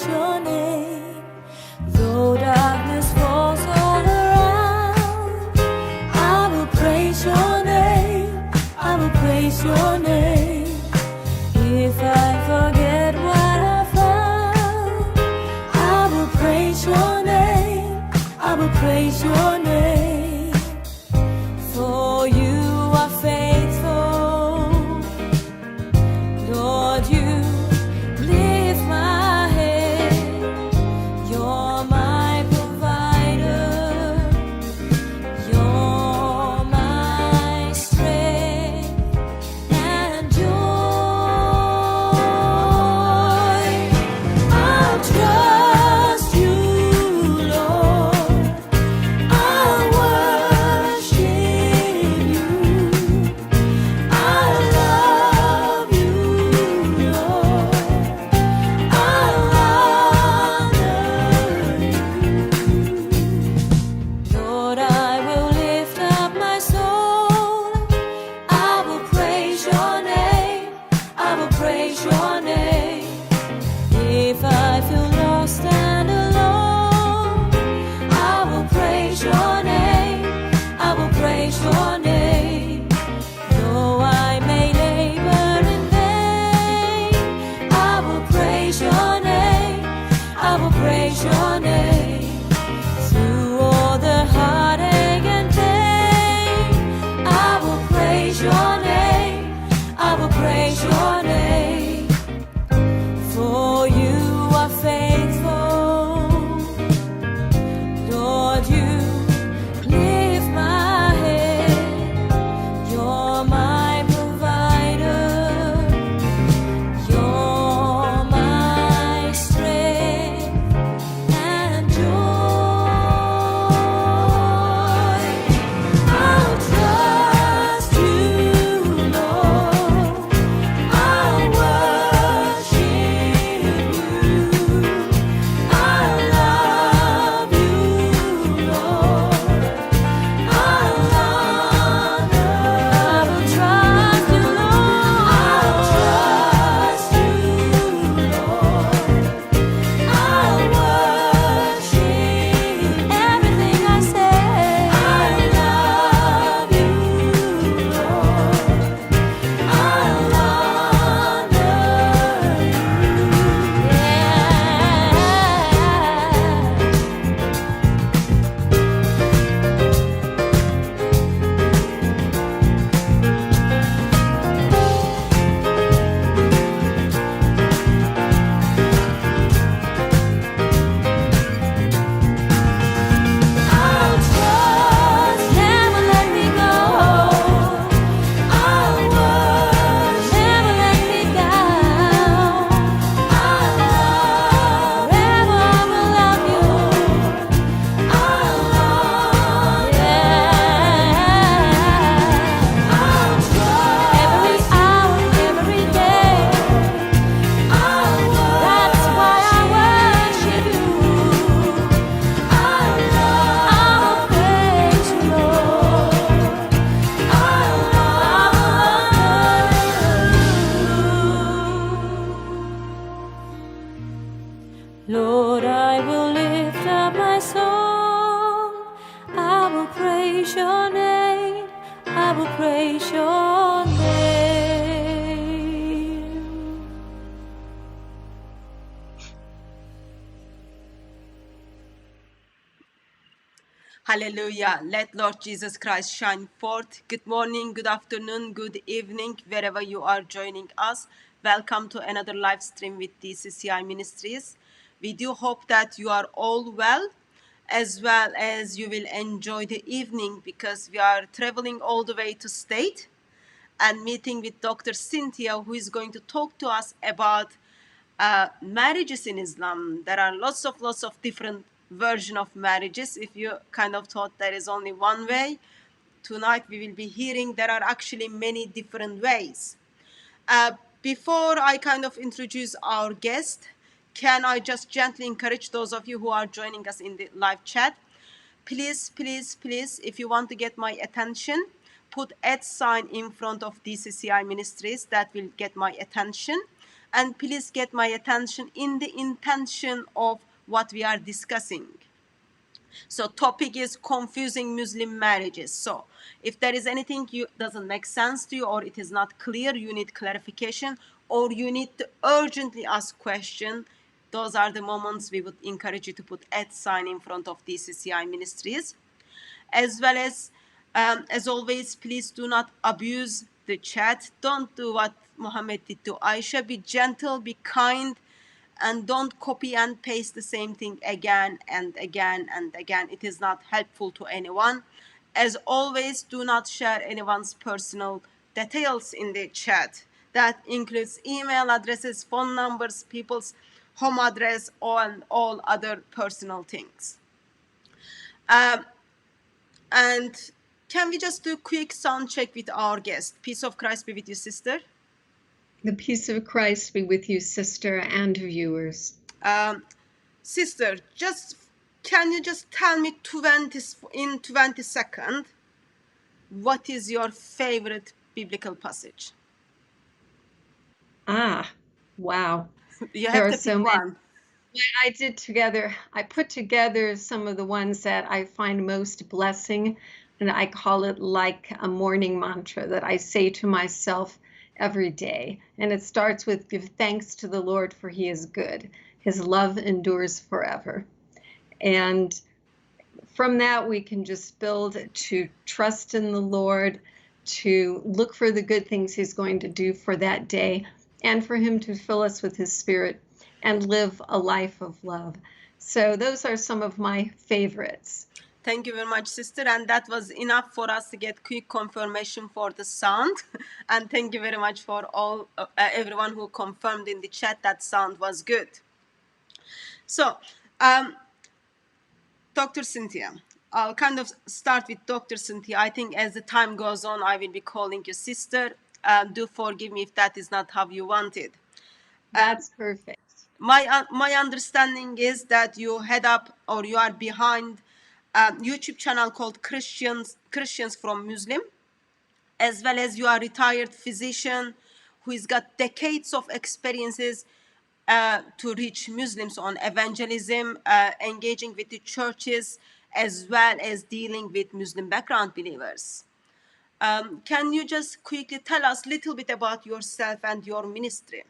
praise your name. Though darkness falls all around, I will praise your name. I will praise your name. If I forget what I found, I will praise your name. I will praise your name. For you are faithful, Lord, you lift my head. You're my provider. You're my strength and joy. I'll trust you, Lord. I'll worship you. I love you, Lord. I'll honor you. Lord, I will lift up my soul. I will praise your name. I will praise your name. If I feel lost and alone, I will praise your name. I will praise your name. Though I may labor in vain, I will praise your name. I will praise your name. Through all the heartache and pain, I will praise your name. I will praise your name. For you are faithful, Lord, you lift my head. You're my provider. You're my strength and joy. I'll trust you, Lord. I'll worship you. I love you, Lord. I'll honor. I will trust you, Lord. I'll trust you, Lord. I'll worship everything I say. I love you, Lord. I'll honor I'll trust, never let me go. I'll worship, never let me down. I'll love, forever I will love you. I'll love, I'll trust every hour, every day. I'll worship, that's why I worship you. I'll praise you, Lord. I'll honor you. Lord, I will lift up my song. I will praise your name. I will praise your name. Hallelujah. Let Lord Jesus Christ shine forth. Good morning, good afternoon, good evening, wherever you are joining us. Welcome to another live stream with DCCI Ministries. We do hope that you are all well, as well as you will enjoy the evening, because we are traveling all the way to state and meeting with Dr. Cynthia, who is going to talk to us about marriages in Islam. There are lots of different version of marriages. If you kind of thought there is only one way, tonight we will be hearing there are actually many different ways. Before I kind of introduce our guest, can I just gently encourage those of you who are joining us in the live chat, please, if you want to get my attention, put @ in front of DCCI Ministries. That will get my attention. and please get my attention in the intention of what we are discussing. So topic is confusing Muslim marriages. So if there is anything you doesn't make sense to you, or it is not clear, you need clarification, or you need to urgently ask question, those are the moments we would encourage you to put @ in front of DCCI Ministries. As well as always, please do not abuse the chat. Don't do what Muhammad did to Aisha. Be gentle, be kind, and don't copy and paste the same thing again and again and again. It is not helpful to anyone. As always, do not share anyone's personal details in the chat. That includes email addresses, phone numbers, people's home address, and all other personal things. And can we just do a quick sound check with our guest? Peace of Christ be with you, sister. The peace of Christ be with you, sister, and viewers. Sister, can you just tell me in 20 seconds, what is your favorite biblical passage? Wow. You have to pick one. I put together some of the ones that I find most blessing, and I call it like a morning mantra that I say to myself every day. And it starts with, give thanks to the Lord, for he is good. His love endures forever. And from that, we can just build to trust in the Lord, to look for the good things he's going to do for that day, and for him to fill us with his spirit and live a life of love. So those are some of my favorites. Thank you very much, sister. And that was enough for us to get quick confirmation for the sound. And thank you very much for all everyone who confirmed in the chat that sound was good. So, Dr. Cynthia, I'll kind of start with Dr. Cynthia. I think as the time goes on, I will be calling you sister. Do forgive me if that is not how you wanted. That's perfect. My understanding is that you head up, or you are behind a YouTube channel called Christians from Muslim, as well as you are a retired physician who has got decades of experiences to reach Muslims on evangelism, engaging with the churches, as well as dealing with Muslim background believers. Can you just quickly tell us a little bit about yourself and your ministry?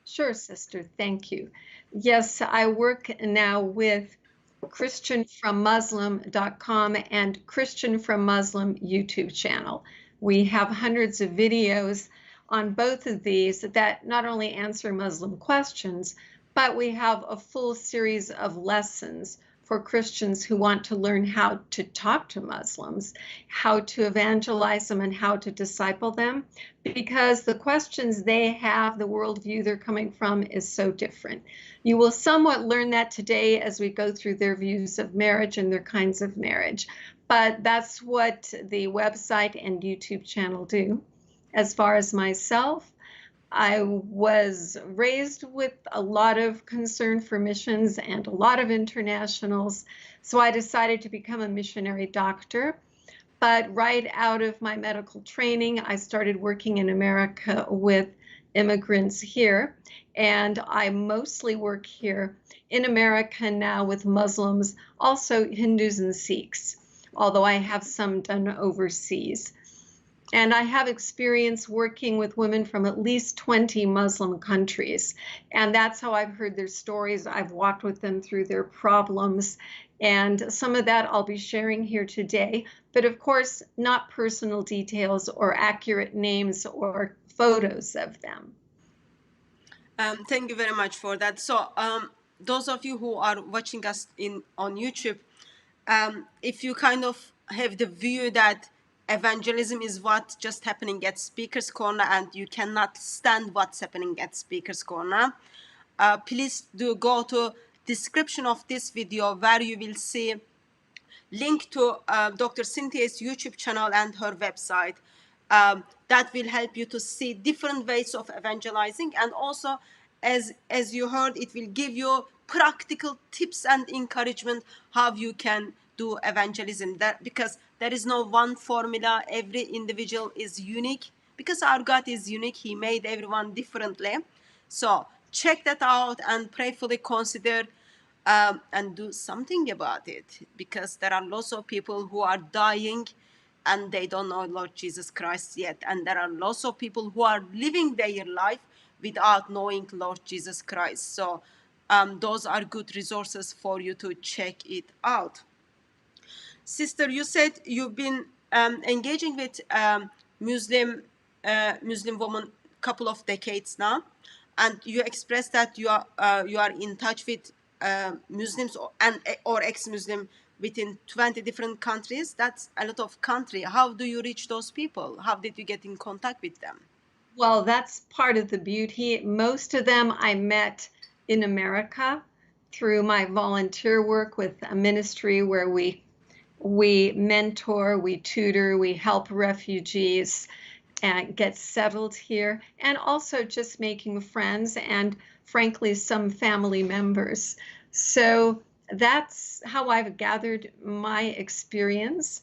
Sure, sister. Thank you. Yes, I work now with ChristianFromMuslim.com and Christian from Muslim YouTube channel. We have hundreds of videos on both of these that not only answer Muslim questions, but we have a full series of lessons for Christians who want to learn how to talk to Muslims, how to evangelize them, and how to disciple them, because the questions they have, the worldview they're coming from, is so different. You will somewhat learn that today as we go through their views of marriage and their kinds of marriage, but that's what the website and YouTube channel do. As far as myself, I was raised with a lot of concern for missions and a lot of internationals, so I decided to become a missionary doctor. But right out of my medical training, I started working in America with immigrants here, and I mostly work here in America now with Muslims, also Hindus and Sikhs, although I have some done overseas. And I have experience working with women from at least 20 Muslim countries. And that's how I've heard their stories. I've walked with them through their problems. And some of that I'll be sharing here today. But of course, not personal details or accurate names or photos of them. Thank you very much for that. So those of you who are watching us on YouTube, if you kind of have the view that evangelism is what's just happening at Speaker's Corner and you cannot stand what's happening at Speaker's Corner, please do go to description of this video where you will see link to Dr. Cynthia's YouTube channel and her website. That will help you to see different ways of evangelizing, and also as you heard, it will give you practical tips and encouragement how you can do evangelism, because there is no one formula. Every individual is unique because our God is unique. He made everyone differently. So check that out and prayerfully consider and do something about it, because there are lots of people who are dying and they don't know Lord Jesus Christ yet. And there are lots of people who are living their life without knowing Lord Jesus Christ. So those are good resources for you to check it out. Sister, you said you've been engaging with Muslim women couple of decades now, and you expressed that you are in touch with Muslims or ex-Muslim within 20 different countries. That's a lot of country. How do you reach those people? How did you get in contact with them? Well, that's part of the beauty. Most of them I met in America through my volunteer work with a ministry where we mentor, we tutor, we help refugees get settled here, and also just making friends and, frankly, some family members. So that's how I've gathered my experience.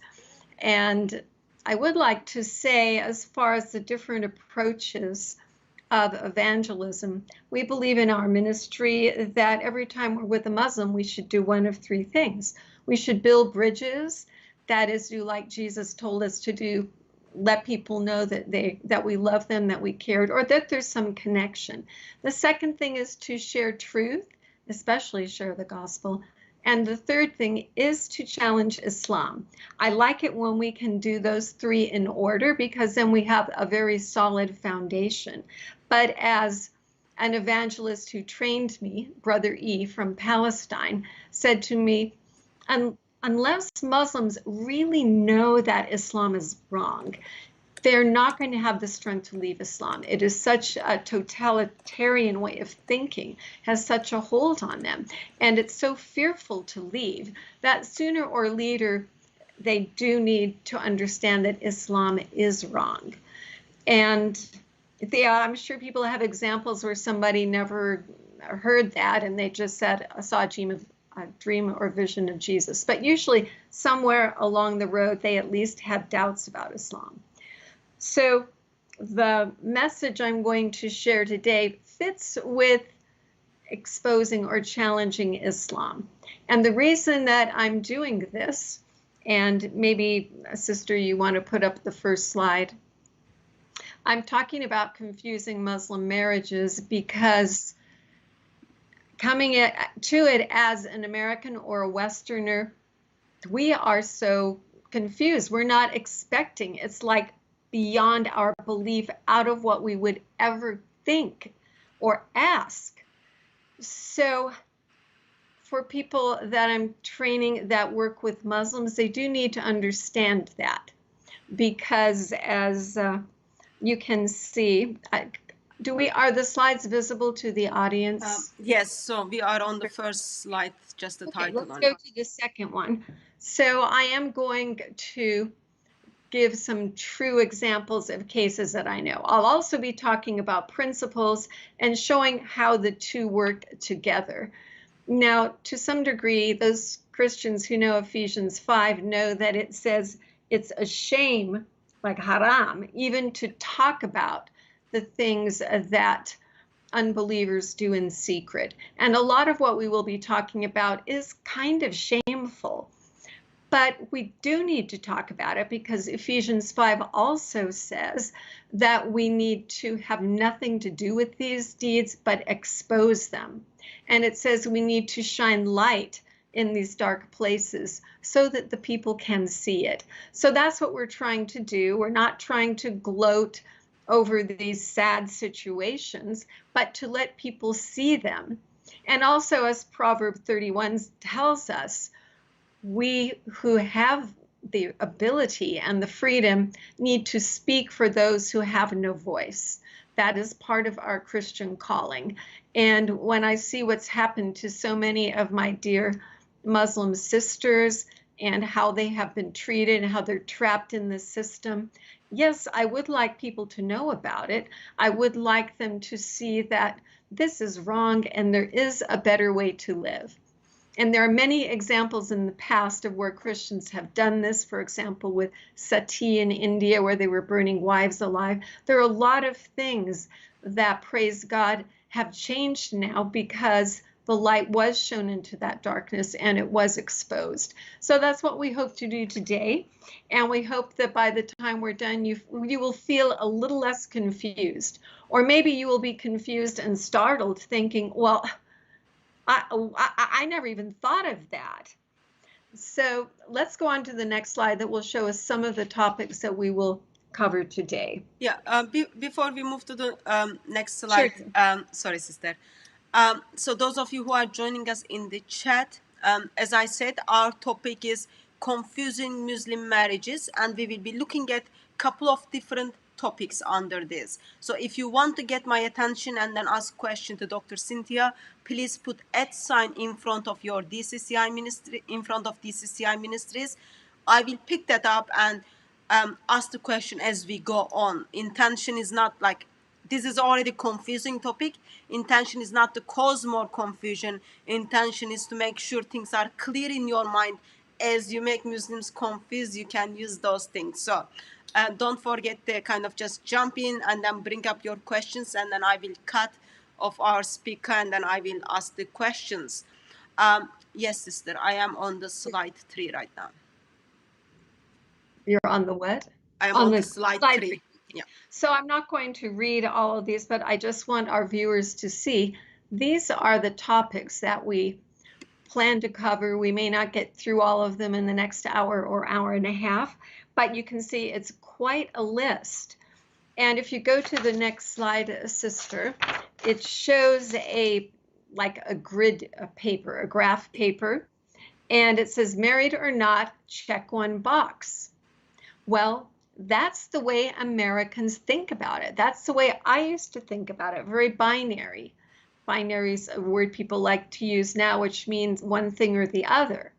And I would like to say, as far as the different approaches of evangelism, we believe in our ministry that every time we're with a Muslim, we should do one of three things. We should build bridges, that is, do like Jesus told us to do, let people know that we love them, that we cared, or that there's some connection. The second thing is to share truth, especially share the gospel. And the third thing is to challenge Islam. I like it when we can do those three in order, because then we have a very solid foundation. But as an evangelist who trained me, Brother E from Palestine, said to me, unless Muslims really know that Islam is wrong, they're not going to have the strength to leave Islam. It is such a totalitarian way of thinking, has such a hold on them, and it's so fearful to leave that sooner or later they do need to understand that Islam is wrong. And I'm sure people have examples where somebody never heard that and they just said, I saw a dream or vision of Jesus. But usually somewhere along the road, they at least had doubts about Islam. So the message I'm going to share today fits with exposing or challenging Islam. And the reason that I'm doing this, and maybe, Sister, you want to put up the first slide. I'm talking about confusing Muslim marriages because coming to it as an American or a Westerner, we are so confused. We're not expecting. It's like beyond our belief, out of what we would ever think or ask. So for people that I'm training that work with Muslims, they do need to understand that, because as you can see, are the slides visible to the audience? Yes, so we are on the first slide, just the title. Let's go to the second one. So I am going to give some true examples of cases that I know. I'll also be talking about principles and showing how the two work together. Now, to some degree, those Christians who know Ephesians 5 know that it says it's a shame, like haram, even to talk about the things that unbelievers do in secret. And a lot of what we will be talking about is kind of shameful. But we do need to talk about it, because Ephesians 5 also says that we need to have nothing to do with these deeds, but expose them. And it says we need to shine light in these dark places so that the people can see it. So that's what we're trying to do. We're not trying to gloat over these sad situations, but to let people see them. And also, as Proverb 31 tells us, we who have the ability and the freedom need to speak for those who have no voice. That is part of our Christian calling. And when I see what's happened to so many of my dear Muslim sisters and how they have been treated and how they're trapped in the system, yes, I would like people to know about it. I would like them to see that this is wrong and there is a better way to live. And there are many examples in the past of where Christians have done this, for example, with Sati in India, where they were burning wives alive. There are a lot of things that, praise God, have changed now because the light was shown into that darkness and it was exposed. So that's what we hope to do today. And we hope that by the time we're done, you will feel a little less confused. Or maybe you will be confused and startled thinking, well, I never even thought of that. So let's go on to the next slide that will show us some of the topics that we will cover today. Yeah, before we move to the next slide, Sure. sorry, sister. So those of you who are joining us in the chat, as I said, our topic is confusing Muslim marriages, and we will be looking at a couple of different topics under this. So if you want to get my attention and then ask question to Dr. Cynthia, please put @ in front of your DCCI ministry, in front of DCCI ministries. I will pick that up and ask the question as we go on. Intention is not like, this is already confusing topic. Intention is not to cause more confusion. Intention is to make sure things are clear in your mind. As you make Muslims confused, you can use those things. So don't forget to kind of just jump in and then bring up your questions, and then I will cut off our speaker and then I will ask the questions. Yes, sister, I am on the slide 3 right now. You're on the what? I am on the slide 3. Yeah. So I'm not going to read all of these, but I just want our viewers to see these are the topics that we plan to cover. We may not get through all of them in the next hour or hour and a half, but you can see it's quite a list. And if you go to the next slide, sister, it shows like a grid paper, a graph paper, and it says married or not, check one box. Well, that's the way Americans think about it. That's the way I used to think about it, very binary. Binary is a word people like to use now, which means one thing or the other.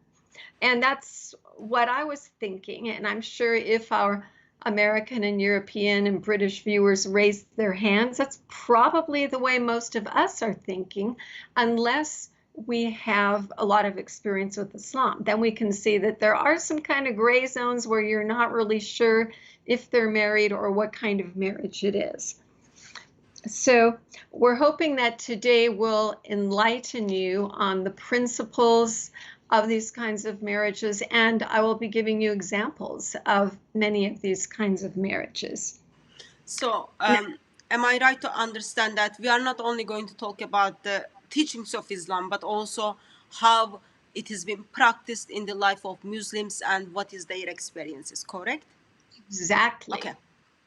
And that's what I was thinking. And I'm sure if our American and European and British viewers raised their hands, that's probably the way most of us are thinking, unless we have a lot of experience with Islam. Then we can see that there are some kind of gray zones where you're not really sure if they're married or what kind of marriage it is. So we're hoping that today will enlighten you on the principles of these kinds of marriages, and I will be giving you examples of many of these kinds of marriages. So am I right to understand that we are not only going to talk about the teachings of Islam, but also how it has been practiced in the life of Muslims and what is their experiences, correct? Exactly. Okay.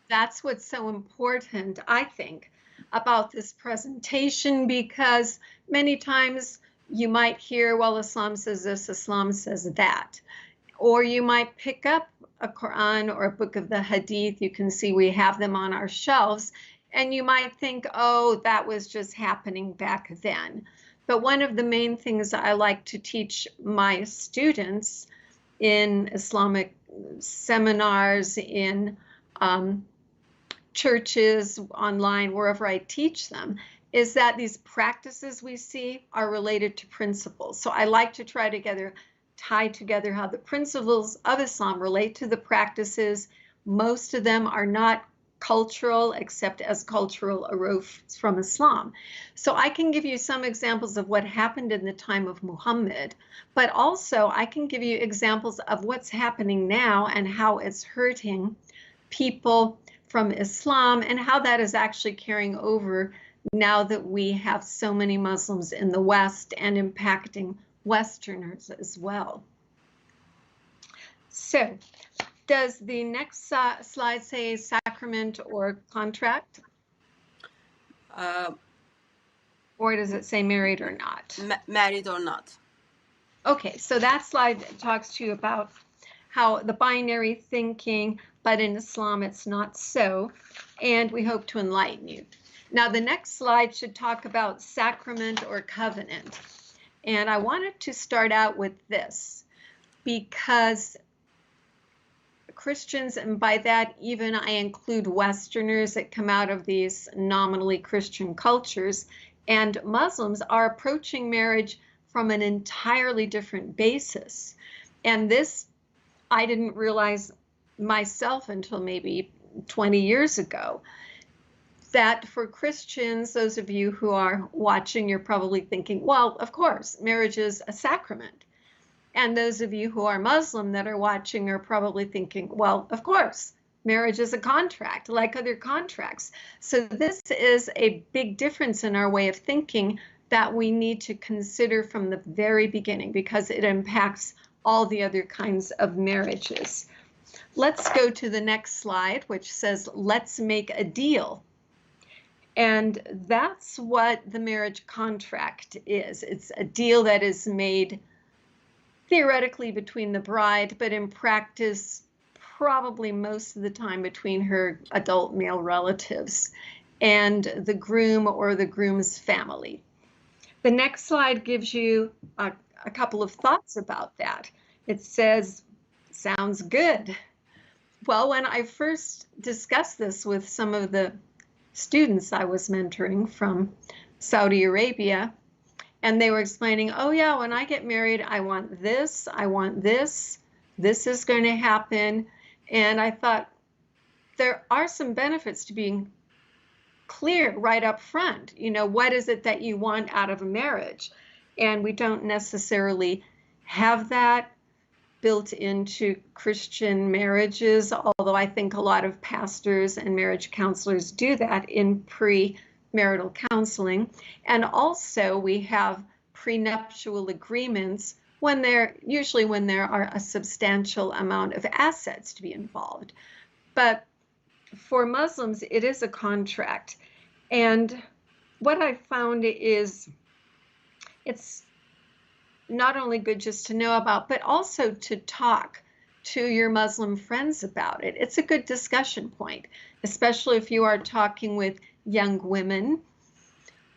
That's what's so important, I think, about this presentation, because many times you might hear, well, Islam says this, Islam says that. Or you might pick up a Quran or a book of the Hadith. You can see we have them on our shelves. And you might think, oh, that was just happening back then. But one of the main things I like to teach my students in Islamic seminars, in churches, online, wherever I teach them, is that these practices we see are related to principles. So I like to try to tie together how the principles of Islam relate to the practices. Most of them are not cultural, except as cultural arose from Islam. So I can give you some examples of what happened in the time of Muhammad, but also I can give you examples of what's happening now and how it's hurting people from Islam and how that is actually carrying over now that we have so many Muslims in the West and impacting Westerners as well. So, does the next slide say sacrament or contract? Or does it say married or not? Married or not. Okay, so that slide talks to you about how the binary thinking, but in Islam it's not so, and we hope to enlighten you. Now the next slide should talk about sacrament or covenant. And I wanted to start out with this because Christians, and by that even I include Westerners that come out of these nominally Christian cultures, and Muslims are approaching marriage from an entirely different basis. And this, I didn't realize myself until maybe 20 years ago, that for Christians, those of you who are watching, you're probably thinking, well, of course, marriage is a sacrament. And those of you who are Muslim that are watching are probably thinking, well, of course, marriage is a contract like other contracts. So this is a big difference in our way of thinking that we need to consider from the very beginning, because it impacts all the other kinds of marriages. Let's go to the next slide, which says, let's make a deal. And that's what the marriage contract is. It's a deal that is made theoretically between the bride, but in practice, probably most of the time between her adult male relatives and the groom or the groom's family. The next slide gives you a couple of thoughts about that. It says, sounds good. Well, when I first discussed this with some of the students I was mentoring from Saudi Arabia, and they were explaining, oh yeah, when I get married, I want this, this is going to happen. And I thought, there are some benefits to being clear right up front. You know, what is it that you want out of a marriage? And we don't necessarily have that built into Christian marriages, although I think a lot of pastors and marriage counselors do that in premarital counseling. And also we have prenuptial agreements usually when there are a substantial amount of assets to be involved. But for Muslims, it is a contract. And what I found is it's not only good just to know about, but also to talk to your Muslim friends about it. It's a good discussion point, especially if you are talking with young women.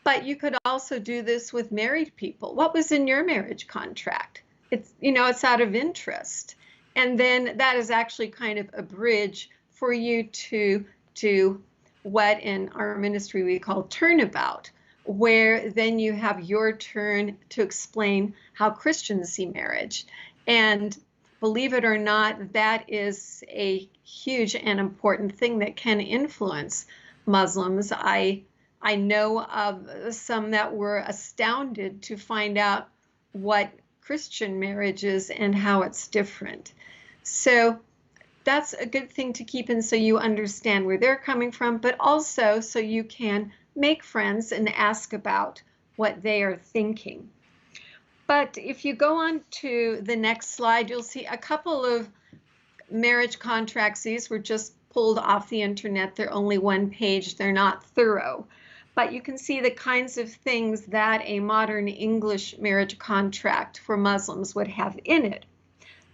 But you could also do this with married people. What was in your marriage contract? It's out of interest. And then that is actually kind of a bridge for you to do what in our ministry we call turnabout, where then you have your turn to explain how Christians see marriage. And believe it or not, that is a huge and important thing that can influence Muslims. I know of some that were astounded to find out what Christian marriage is and how it's different. So that's a good thing to keep in, so you understand where they're coming from, but also so you can make friends and ask about what they are thinking. But if you go on to the next slide, you'll see a couple of marriage contracts. These were just pulled off the internet. They're only one page. They're not thorough. But you can see the kinds of things that a modern English marriage contract for Muslims would have in it.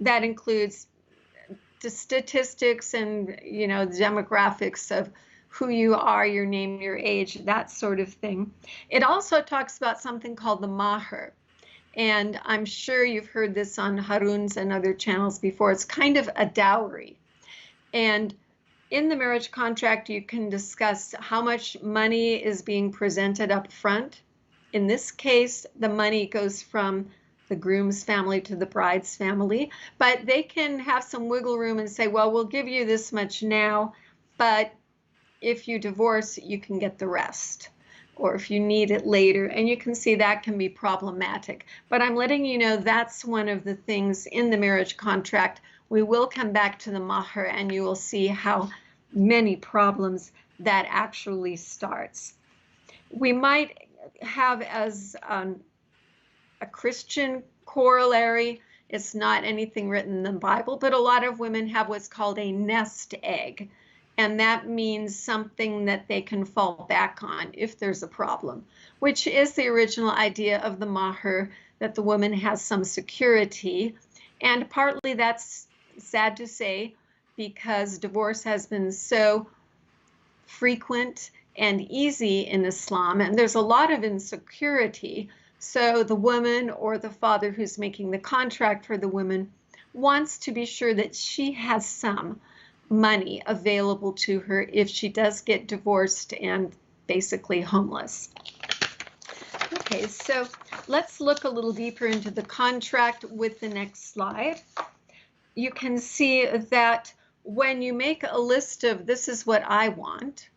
That includes the statistics and, the demographics of who you are, your name, your age, that sort of thing. It also talks about something called the mahr. And I'm sure you've heard this on Harun's and other channels before. It's kind of a dowry. And in the marriage contract, you can discuss how much money is being presented up front. In this case, the money goes from the groom's family to the bride's family, but they can have some wiggle room and say, well, we'll give you this much now, but if you divorce, you can get the rest, or if you need it later. And you can see that can be problematic. But I'm letting you know that's one of the things in the marriage contract. We will come back to the mahr, and you will see how many problems that actually starts. We might have as a Christian corollary, it's not anything written in the Bible, but a lot of women have what's called a nest egg. And that means something that they can fall back on if there's a problem, which is the original idea of the mahr, that the woman has some security. And partly that's sad to say, because divorce has been so frequent and easy in Islam, and there's a lot of insecurity. So the woman or the father who's making the contract for the woman wants to be sure that she has some money available to her if she does get divorced and basically homeless. Okay, so let's look a little deeper into the contract with the next slide. You can see that when you make a list of this is what I want,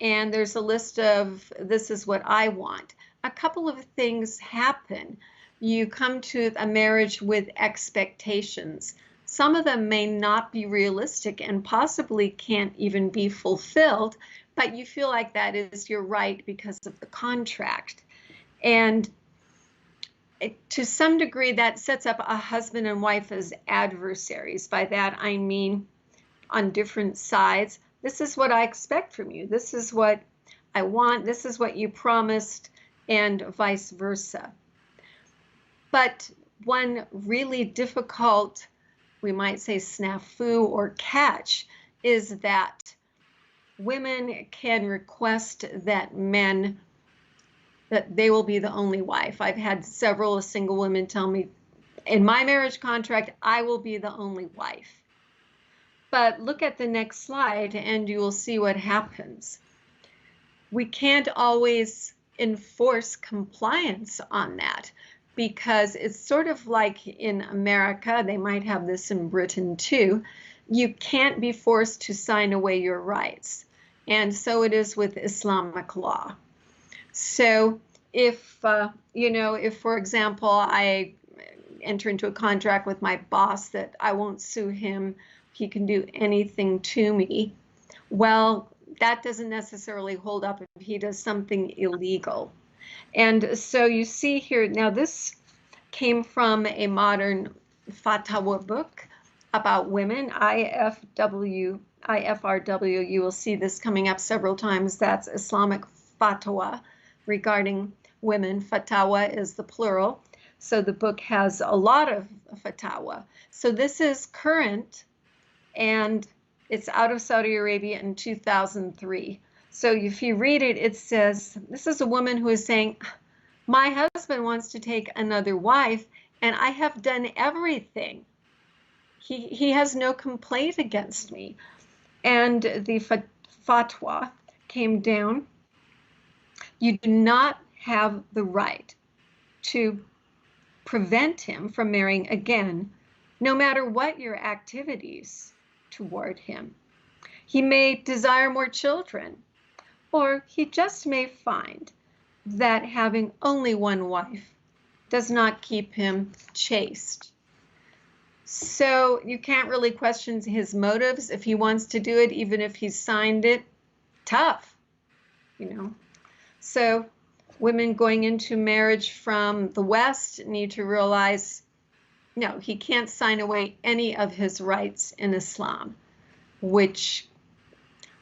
and there's a list of this is what I want, a couple of things happen. You come to a marriage with expectations. Some of them may not be realistic and possibly can't even be fulfilled, but you feel like that is your right because of the contract. And to some degree, that sets up a husband and wife as adversaries. By that, I mean on different sides. This is what I expect from you. This is what I want. This is what you promised, and vice versa. But one really difficult, we might say, snafu or catch is that women can request that men, that they will be the only wife. I've had several single women tell me, in my marriage contract, I will be the only wife. But look at the next slide and you will see what happens. We can't always enforce compliance on that because it's sort of like in America, they might have this in Britain too, you can't be forced to sign away your rights. And so it is with Islamic law. So if, if, for example, I enter into a contract with my boss that I won't sue him, he can do anything to me, well, that doesn't necessarily hold up if he does something illegal. And so you see here, now this came from a modern fatwa book about women, IFRW. You will see this coming up several times. That's Islamic fatwa regarding women. Fatawa is the plural. So the book has a lot of fatwa. So this is current, and it's out of Saudi Arabia in 2003. So if you read it, it says, this is a woman who is saying, my husband wants to take another wife, and I have done everything. He has no complaint against me. And the fatwa came down. You do not have the right to prevent him from marrying again, no matter what your activities toward him. He may desire more children, or he just may find that having only one wife does not keep him chaste. So you can't really question his motives. If he wants to do it, even if he's signed it, tough, So women going into marriage from the West need to realize, no, he can't sign away any of his rights in Islam, which,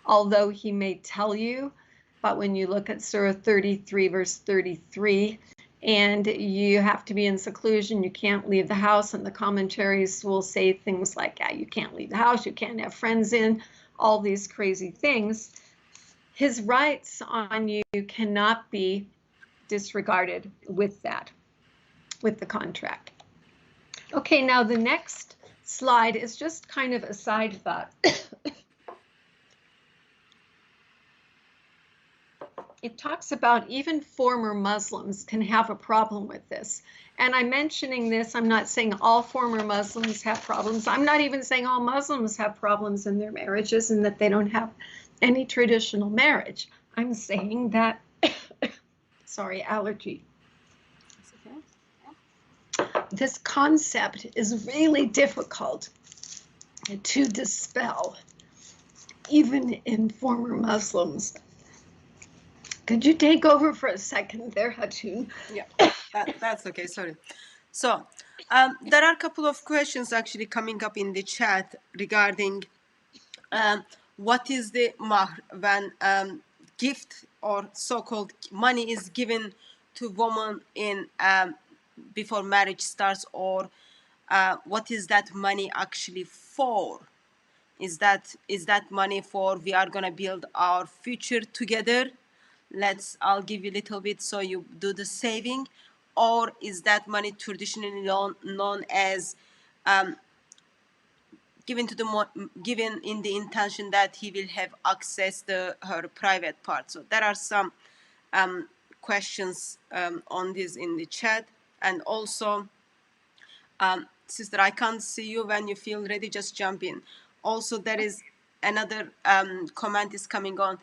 although he may tell you, but when you look at Surah 33, verse 33, and you have to be in seclusion, you can't leave the house, and the commentaries will say things like, yeah, you can't leave the house, you can't have friends in, all these crazy things. His rights on you cannot be disregarded with that, with the contract. Okay, now the next slide is just kind of a side thought. It talks about even former Muslims can have a problem with this. And I'm mentioning this, I'm not saying all former Muslims have problems. I'm not even saying all Muslims have problems in their marriages and that they don't have any traditional marriage. I'm saying that, sorry, allergy. This concept is really difficult to dispel, even in former Muslims. Could you take over for a second there, Hatun? Yeah, that's okay, sorry. So there are a couple of questions actually coming up in the chat regarding what is the mahr when gift or so-called money is given to woman in before marriage starts, or what is that money actually for? Is that money for we are gonna build our future together? I'll give you a little bit so you do the saving, or is that money traditionally known as given in the intention that he will have access to her private part? So there are some questions on this in the chat. And also, sister, I can't see you. When you feel ready, just jump in. Also, there is another comment is coming on.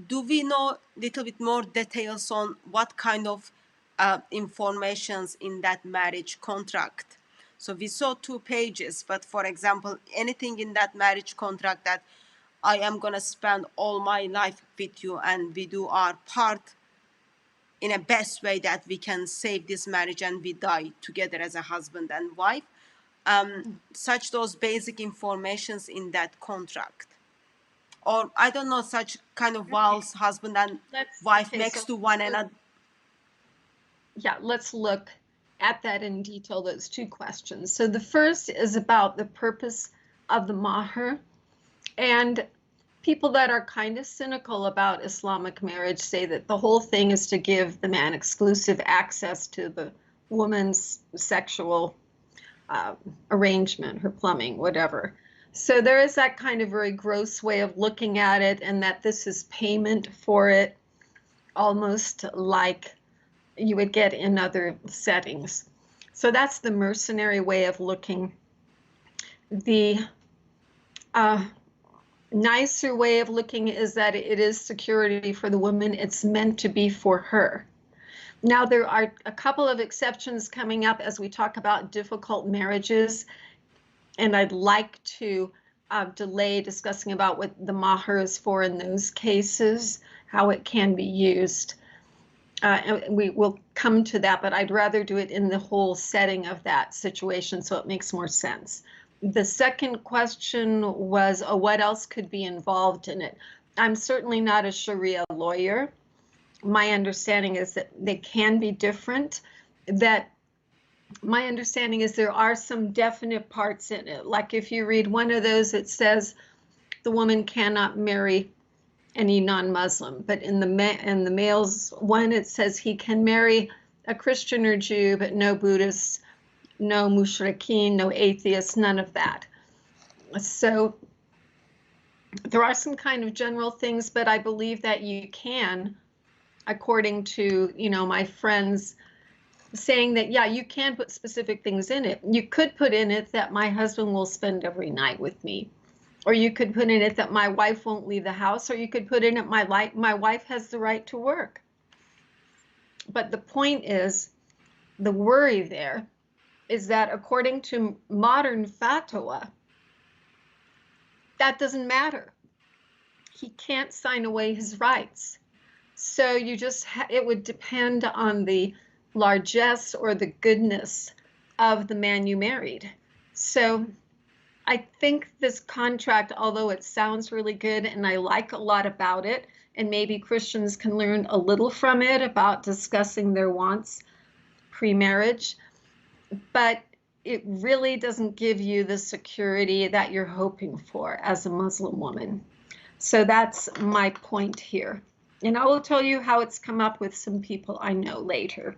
Do we know a little bit more details on what kind of informations in that marriage contract? So we saw 2 pages, but for example, anything in that marriage contract that I am going to spend all my life with you and we do our part in a best way that we can save this marriage and we die together as a husband and wife, such those basic informations in that contract. Or I don't know, such kind of vows, husband and wife next to one another. Yeah, let's look at that in detail, those 2 questions. So the first is about the purpose of the mahr. And people that are kind of cynical about Islamic marriage say that the whole thing is to give the man exclusive access to the woman's sexual arrangement, her plumbing, whatever. So there is that kind of very gross way of looking at it, and that this is payment for it, almost like you would get in other settings. So that's the mercenary way of looking. The nicer way of looking is that it is security for the woman. It's meant to be for her. Now, there are a couple of exceptions coming up as we talk about difficult marriages, and I'd like to delay discussing about what the mahr is for in those cases, how it can be used. And we will come to that, but I'd rather do it in the whole setting of that situation so it makes more sense. The second question was, what else could be involved in it? I'm certainly not a Sharia lawyer. My understanding is that they can be different. That my understanding is there are some definite parts in it. Like if you read one of those, it says the woman cannot marry any non-Muslim. But in the male's one, it says he can marry a Christian or Jew, but no Buddhists, no mushrikeen, no atheists, none of that. So there are some kind of general things, but I believe that you can, according to, my friends saying that, yeah, you can put specific things in it. You could put in it that my husband will spend every night with me, or you could put in it that my wife won't leave the house, or you could put in it my wife has the right to work. But the point is, the worry there is that according to modern fatwa, that doesn't matter. He can't sign away his rights. So you just, it would depend on the largesse or the goodness of the man you married. So I think this contract, although it sounds really good and I like a lot about it, and maybe Christians can learn a little from it about discussing their wants pre-marriage, but it really doesn't give you the security that you're hoping for as a Muslim woman. So that's my point here. And I will tell you how it's come up with some people I know later.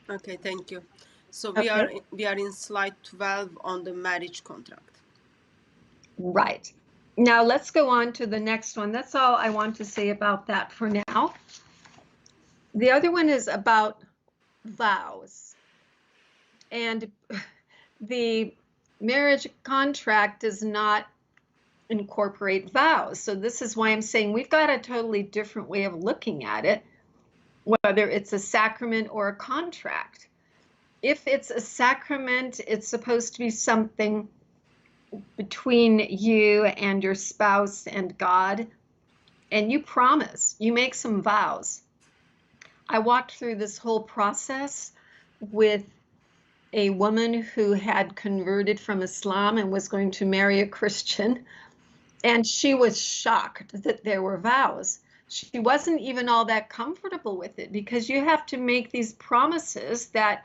Okay, thank you. So Okay. we are in slide 12 on the marriage contract. Right. Now let's go on to the next one. That's all I want to say about that for now. The other one is about vows. And the marriage contract does not incorporate vows. So this is why I'm saying we've got a totally different way of looking at it, whether it's a sacrament or a contract. If it's a sacrament, it's supposed to be something between you and your spouse and God, and you promise, you make some vows. I walked through this whole process with a woman who had converted from Islam and was going to marry a Christian, and she was shocked that there were vows. She wasn't even all that comfortable with it, because you have to make these promises that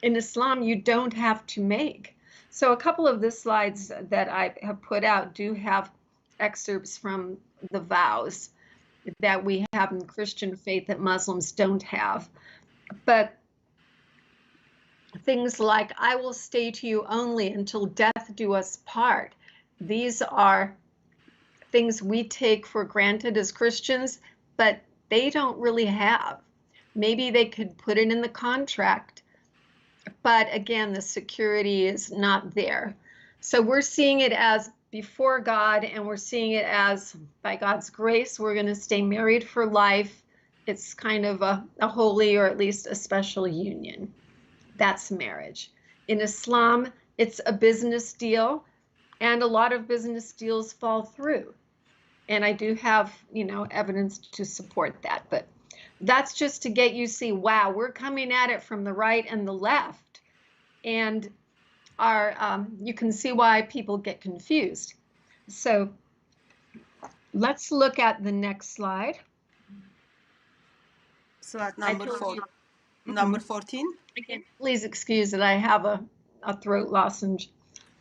in Islam you don't have to make. So a couple of the slides that I have put out do have excerpts from the vows that we have in Christian faith that Muslims don't have. But things like, I will stay to you only until death do us part. These are things we take for granted as Christians, but they don't really have. Maybe they could put it in the contract, but again, the security is not there. So we're seeing it as before God, and we're seeing it as by God's grace, we're going to stay married for life. It's kind of a holy, or at least a special union. That's marriage. In Islam, it's a business deal, and a lot of business deals fall through. And I do have, evidence to support that. But that's just to get you to see, wow, we're coming at it from the right and the left. And you can see why people get confused. So let's look at the next slide. Slide number told 4. you- Number 14. Again, please excuse that I have a throat lozenge.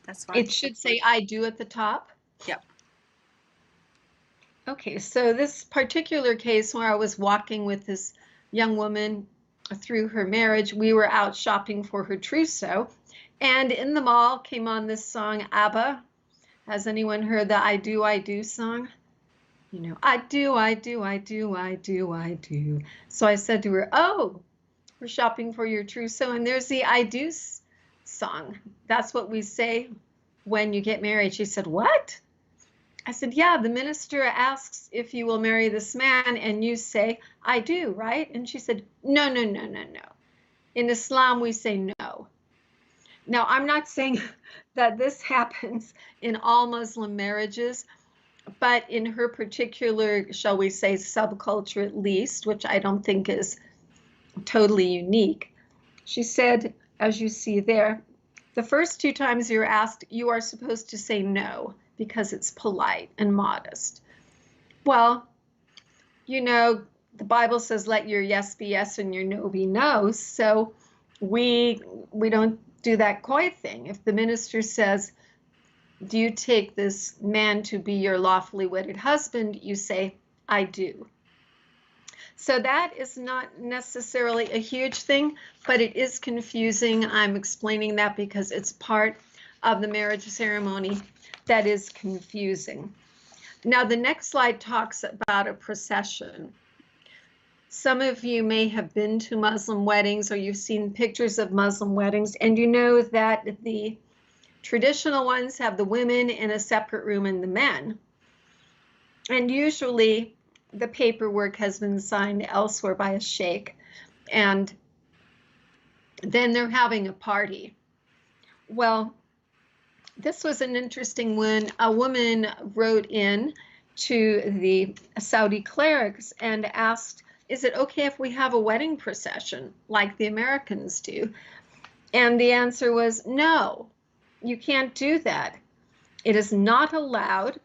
That's fine. It should say I do at the top. Yep. Okay, so this particular case where I was walking with this young woman through her marriage, we were out shopping for her trousseau, and in the mall came on this song, ABBA. Has anyone heard the I Do song? I do, I do, I do, I do, I do. So I said to her, oh, we're shopping for your trousseau, and there's the I do song. That's what we say when you get married. She said, what? I said, yeah, the minister asks if you will marry this man, and you say, I do, right? And she said, no, no, no, no, no. In Islam, we say no. Now, I'm not saying that this happens in all Muslim marriages, but in her particular, shall we say, subculture at least, which I don't think is totally unique, she said, as you see there, the first 2 times you're asked, you are supposed to say no, because it's polite and modest. Well, the Bible says, let your yes be yes and your no be no. So we don't do that coy thing. If the minister says, do you take this man to be your lawfully wedded husband? You say, I do. So that is not necessarily a huge thing, but it is confusing. I'm explaining that because it's part of the marriage ceremony that is confusing. Now, the next slide talks about a procession. Some of you may have been to Muslim weddings, or you've seen pictures of Muslim weddings, and you know that the traditional ones have the women in a separate room and the men. And usually the paperwork has been signed elsewhere by a sheikh, and then they're having a party. Well, this was an interesting one. A woman wrote in to the Saudi clerics and asked, is it okay if we have a wedding procession like the Americans do? And the answer was, no, you can't do that. It is not allowed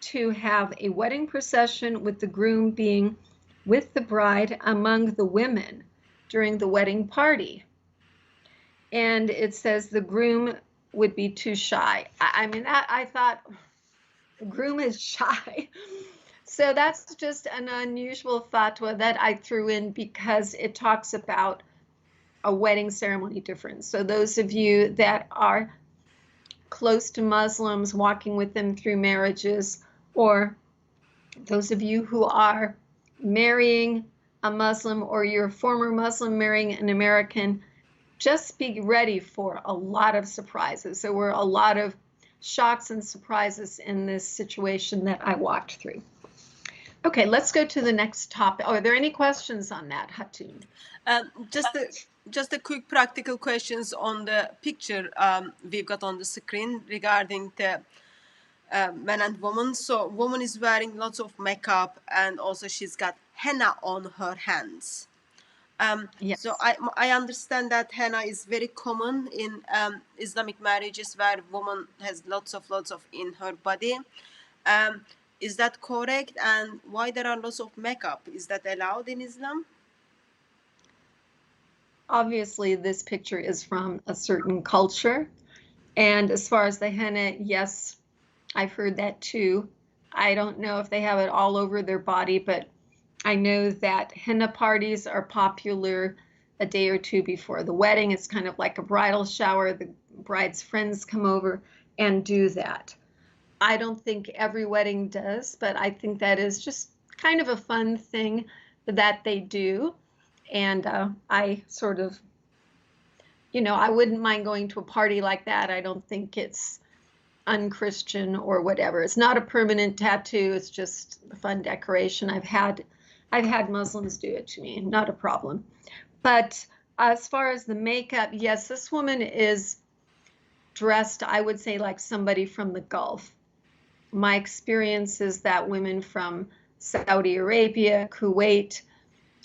to have a wedding procession with the groom being with the bride among the women during the wedding party. And it says the groom would be too shy. I thought, the groom is shy. So that's just an unusual fatwa that I threw in because it talks about a wedding ceremony difference. So those of you that are close to Muslims, walking with them through marriages, or those of you who are marrying a Muslim, or you're a former Muslim marrying an American, just be ready for a lot of surprises. There were a lot of shocks and surprises in this situation that I walked through. Okay, let's go to the next topic. Are there any questions on that, Hatun? Just a quick practical questions on the picture we've got on the screen regarding the man and woman. So woman is wearing lots of makeup, and also she's got henna on her hands. Yes. So I understand that henna is very common in Islamic marriages where woman has lots of in her body. Is that correct? And why there are lots of makeup? Is that allowed in Islam? Obviously, this picture is from a certain culture. And as far as the henna, yes, I've heard that too. I don't know if they have it all over their body, but I know that henna parties are popular a day or two before the wedding. It's kind of like a bridal shower. The bride's friends come over and do that. I don't think every wedding does, but I think that is just kind of a fun thing that they do. And I sort of, I wouldn't mind going to a party like that. I don't think it's unchristian or whatever. It's not a permanent tattoo. It's just a fun decoration. I've had Muslims do it to me, not a problem. But as far as the makeup, yes, this woman is dressed, I would say, like somebody from the Gulf. My experience is that women from Saudi Arabia, Kuwait,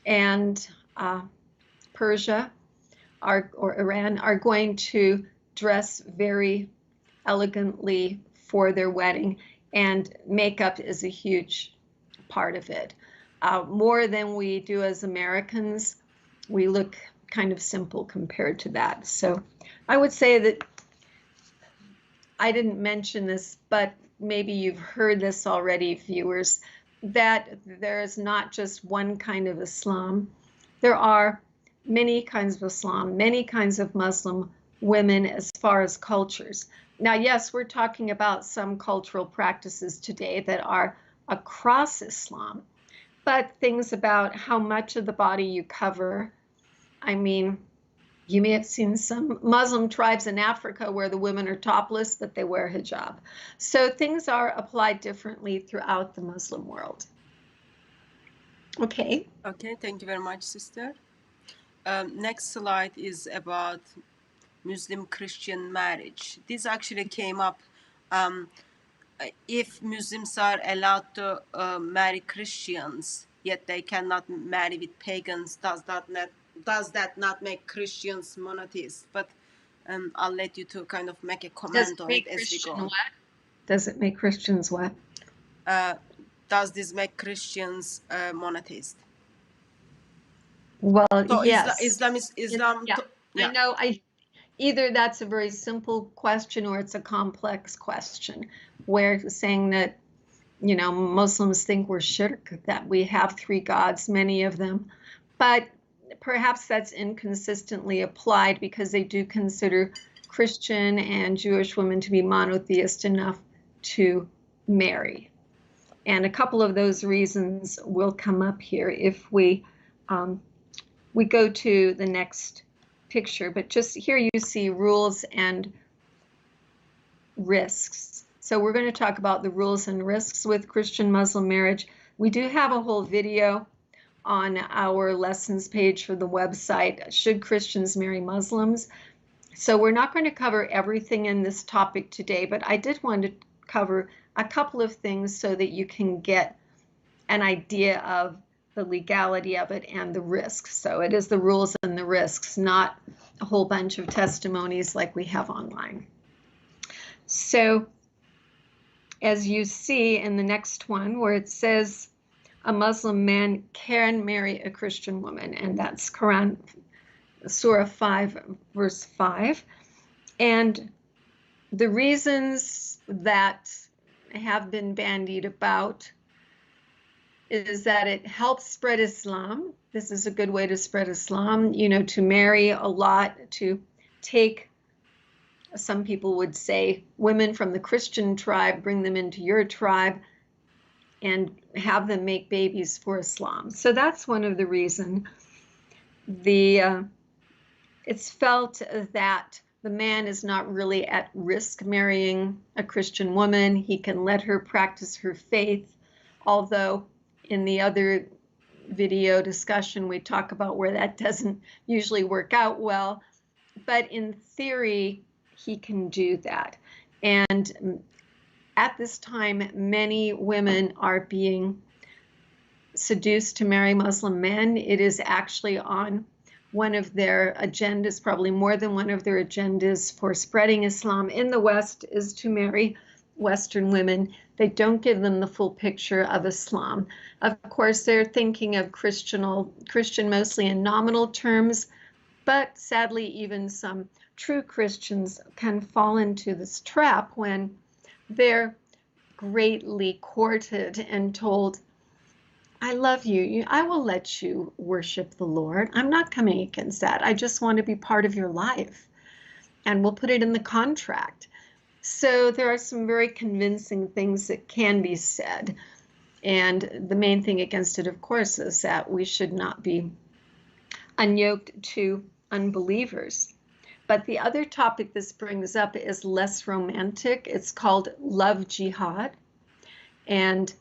and Persia or Iran are going to dress very elegantly for their wedding, and makeup is a huge part of it. More than we do as Americans. We look kind of simple compared to that. So I would say that I didn't mention this, but maybe you've heard this already, viewers, that there is not just one kind of Islam. There are many kinds of Islam, many kinds of Muslim women as far as cultures. Now, yes, we're talking about some cultural practices today that are across Islam, but things about how much of the body you cover. I mean, you may have seen some Muslim tribes in Africa where the women are topless, but they wear hijab. So things are applied differently throughout the Muslim world. Okay. Okay, thank you very much, sister. Next slide is about Muslim-Christian marriage. This actually came up. If Muslims are allowed to marry Christians, yet they cannot marry with pagans, does that not make Christians monotheists? But I'll let you to kind of make a comment on it as we go. Does it make Christians what? Does this make Christians monotheist? Well, So yes. Islam. Yeah. I know. Either that's a very simple question or it's a complex question. We're saying that, Muslims think we're shirk, that we have three gods, many of them, but perhaps that's inconsistently applied because they do consider Christian and Jewish women to be monotheist enough to marry. And a couple of those reasons will come up here if we go to the next picture. But just here you see rules and risks. So we're going to talk about the rules and risks with Christian-Muslim marriage. We do have a whole video on our lessons page for the website, Should Christians Marry Muslims? So we're not going to cover everything in this topic today, but I did want to cover a couple of things so that you can get an idea of the legality of it and the risks. So it is the rules and the risks, not a whole bunch of testimonies like we have online. So as you see in the next one where it says a Muslim man can marry a Christian woman, and that's Quran, Surah 5, verse 5. And the reasons that have been bandied about is that it helps spread Islam. This is a good way to spread Islam, to marry a lot, to take, some people would say, women from the Christian tribe, bring them into your tribe, and have them make babies for Islam. So that's one of the reasons. It's felt that the man is not really at risk marrying a Christian woman. He can let her practice her faith, although in the other video discussion we talk about where that doesn't usually work out well. But in theory, he can do that. And at this time, many women are being seduced to marry Muslim men. It is actually on one of their agendas, probably more than one of their agendas for spreading Islam in the West, is to marry Western women. They don't give them the full picture of Islam. Of course, they're thinking of Christian mostly in nominal terms, but sadly, even some true Christians can fall into this trap when they're greatly courted and told, I love you. I will let you worship the Lord. I'm not coming against that. I just want to be part of your life. And we'll put it in the contract. So there are some very convincing things that can be said. And the main thing against it, of course, is that we should not be unyoked to unbelievers. But the other topic this brings up is less romantic. It's called love jihad. And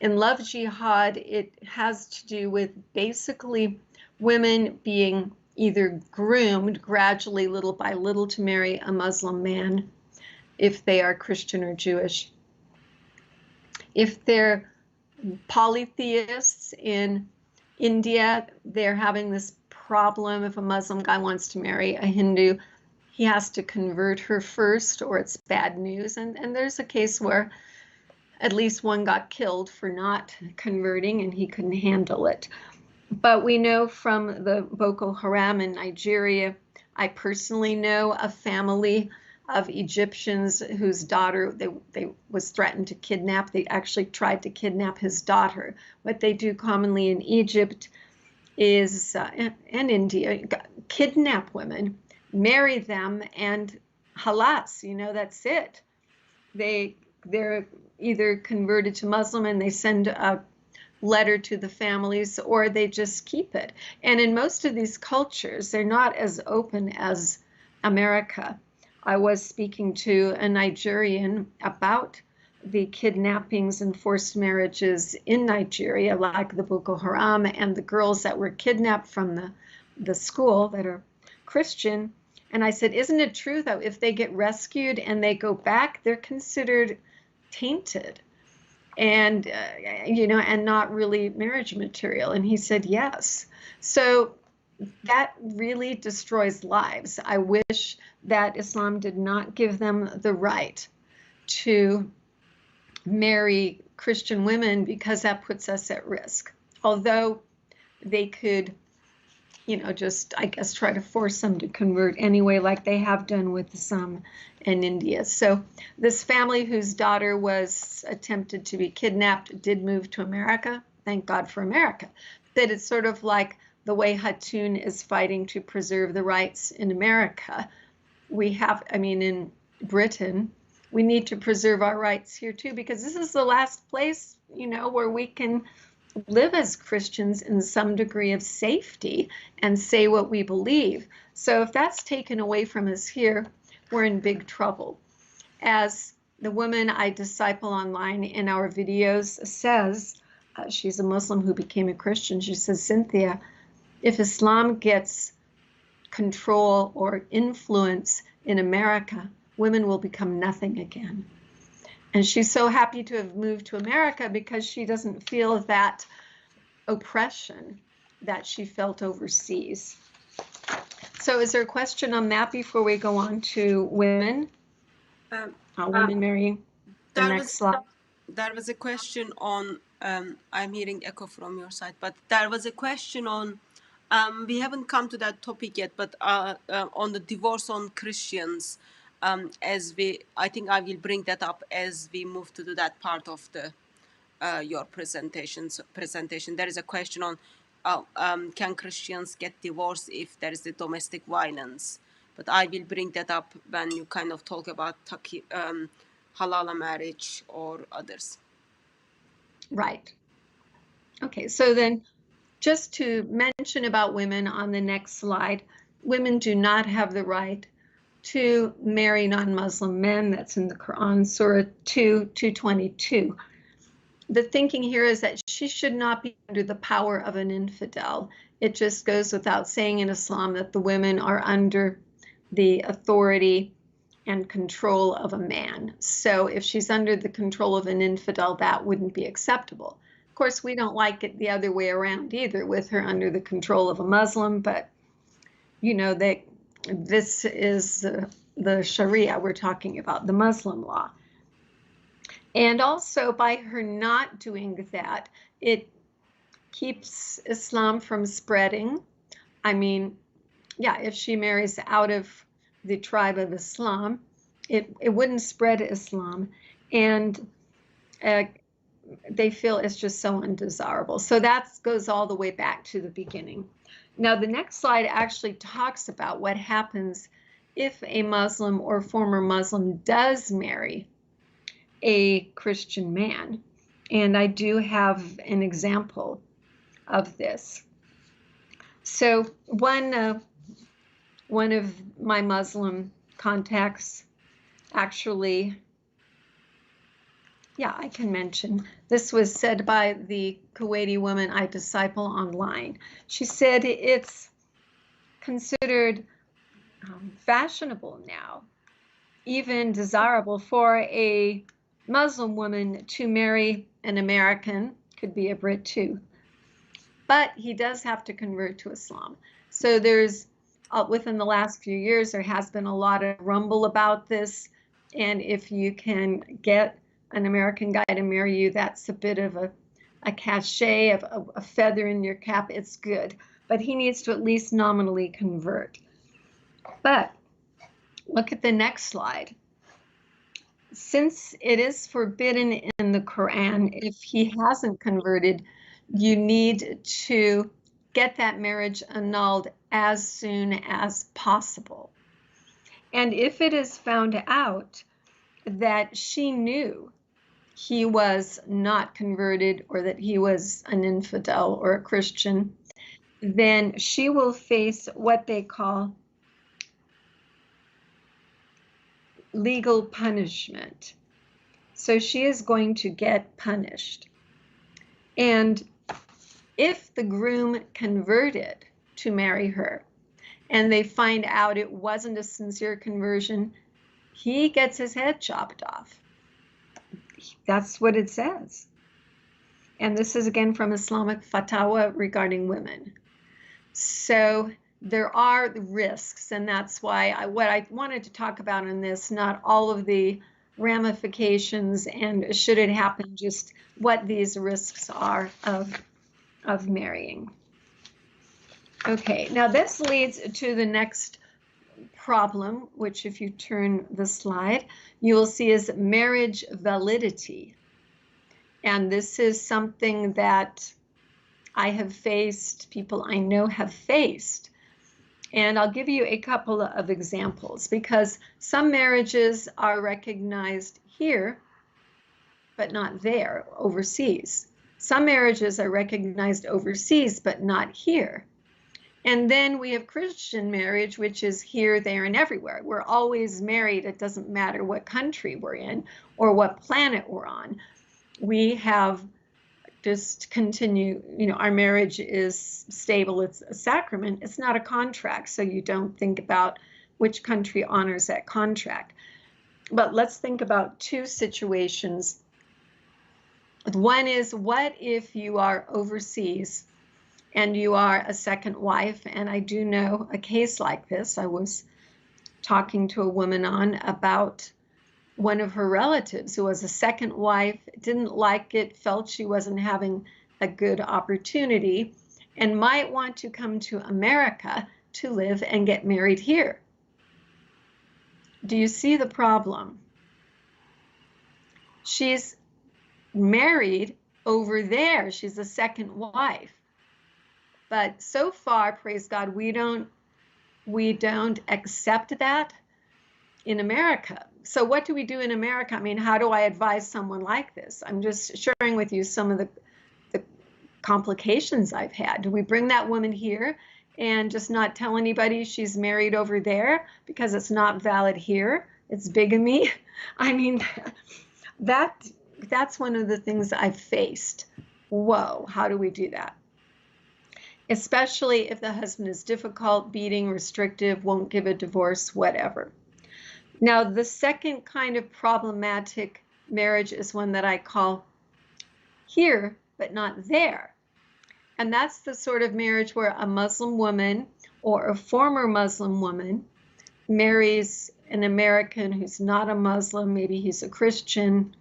in love jihad, it has to do with basically women being either groomed gradually, little by little, to marry a Muslim man if they are Christian or Jewish. If they're polytheists in India, they're having this problem. If a Muslim guy wants to marry a Hindu, he has to convert her first, or it's bad news. And there's a case where at least one got killed for not converting, and he couldn't handle it. But we know from the Boko Haram in Nigeria, I personally know a family of Egyptians whose daughter they was threatened to kidnap. They actually tried to kidnap his daughter. What they do commonly in Egypt is, and India, kidnap women, marry them, and halas, that's it. They're either converted to Muslim and they send a letter to the families, or they just keep it. And in most of these cultures, they're not as open as America. I was speaking to a Nigerian about the kidnappings and forced marriages in Nigeria, like the Boko Haram and the girls that were kidnapped from the school that are Christian. And I said, isn't it true that if they get rescued and they go back, they're considered tainted and, and not really marriage material? And he said, yes. So that really destroys lives. I wish that Islam did not give them the right to marry Christian women, because that puts us at risk. Although they could, just, I guess, try to force them to convert anyway, like they have done with some in India. So this family whose daughter was attempted to be kidnapped did move to America. Thank God for America. But it's sort of like the way Hatun is fighting to preserve the rights in America. In Britain, we need to preserve our rights here too, because this is the last place, where we can live as Christians in some degree of safety and say what we believe. So if that's taken away from us here, we're in big trouble. As the woman I disciple online in our videos says, she's a Muslim who became a Christian. She says, Cynthia, if Islam gets control or influence in America, women will become nothing again. And she's so happy to have moved to America because she doesn't feel that oppression that she felt overseas. So is there a question on that before we go on to women? Women marrying? The next slide. There was a question on, I'm hearing echo from your side, but there was a question on, we haven't come to that topic yet, but on the divorce on Christians, I think I will bring that up as we move to that part of your presentation. There is a question on, can Christians get divorced if there is the domestic violence? But I will bring that up when you kind of talk about halal marriage or others. Right. Okay, so then just to mention about women on the next slide, women do not have the right to marry non-Muslim men. That's in the Quran, Surah 2:22. The thinking here is that she should not be under the power of an infidel. It just goes without saying in Islam that the women are under the authority and control of a man. So if she's under the control of an infidel, that wouldn't be acceptable. Of course, we don't like it the other way around either, with her under the control of a Muslim, but this is the Sharia we're talking about, the Muslim law. And also by her not doing that, it keeps Islam from spreading. If she marries out of the tribe of Islam, it wouldn't spread Islam. And they feel it's just so undesirable. So that goes all the way back to the beginning. Now, the next slide actually talks about what happens if a Muslim or former Muslim does marry a Christian man. And I do have an example of this. So one of my Muslim contacts actually, yeah, I can mention, this was said by the Kuwaiti woman I disciple online. She said it's considered fashionable now, even desirable for a Muslim woman to marry an American, could be a Brit too, but he does have to convert to Islam. So there's, within the last few years, there has been a lot of rumble about this. And if you can get an American guy to marry you, that's a bit of a cachet, of a feather in your cap. It's good, but he needs to at least nominally convert. But look at the next slide. Since it is forbidden in the Quran, if he hasn't converted, you need to get that marriage annulled as soon as possible. And if it is found out that she knew he was not converted, or that he was an infidel or a Christian, then she will face what they call legal punishment. So she is going to get punished. And if the groom converted to marry her and they find out it wasn't a sincere conversion, he gets his head chopped off. That's what it says. And this is again from Islamic Fatwa regarding women. So there are risks, and that's why what I wanted to talk about in this, not all of the ramifications and should it happen, just what these risks are of marrying. Okay, now this leads to the next problem, which if you turn the slide, you will see is marriage validity. And this is something that I have faced, people I know have faced. And I'll give you a couple of examples, because some marriages are recognized here, but not there, overseas. Some marriages are recognized overseas, but not here. And then we have Christian marriage, which is here, there, and everywhere. We're always married. It doesn't matter what country we're in or what planet we're on. We have just continue, our marriage is stable. It's a sacrament. It's not a contract. So you don't think about which country honors that contract. But let's think about two situations. One is, what if you are overseas and you are a second wife? And I do know a case like this. I was talking to a woman about one of her relatives who was a second wife, didn't like it, felt she wasn't having a good opportunity, and might want to come to America to live and get married here. Do you see the problem? She's married over there. She's a second wife. But so far, praise God, we don't accept that in America. So what do we do in America? I mean, how do I advise someone like this? I'm just sharing with you some of the complications I've had. Do we bring that woman here and just not tell anybody she's married over there because it's not valid here? It's bigamy. I mean, that's one of the things I've faced. Whoa, how do we do that? Especially if the husband is difficult, beating, restrictive, won't give a divorce, whatever. Now, the second kind of problematic marriage is one that I call here, but not there. And that's the sort of marriage where a Muslim woman or a former Muslim woman marries an American who's not a Muslim. Maybe he's a Christian,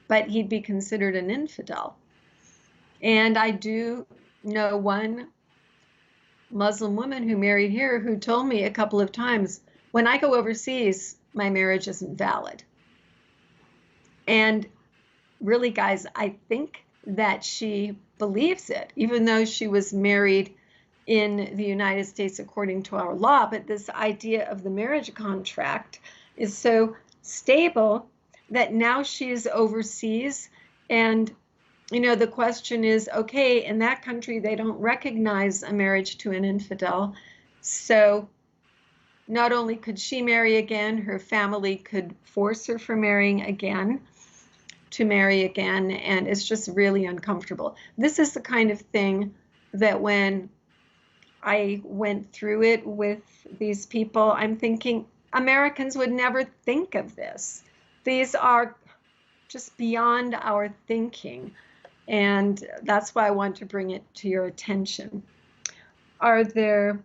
but he'd be considered an infidel. And I do know one Muslim woman who married here who told me a couple of times, when I go overseas, my marriage isn't valid. And really, guys, I think that she believes it, even though she was married in the United States according to our law. But this idea of the marriage contract is so stable that now she is overseas and the question is, okay, in that country, they don't recognize a marriage to an infidel. So not only could she marry again, her family could force her for marrying again, to marry again, and it's just really uncomfortable. This is the kind of thing that when I went through it with these people, I'm thinking Americans would never think of this. These are just beyond our thinking. And that's why I want to bring it to your attention. Are there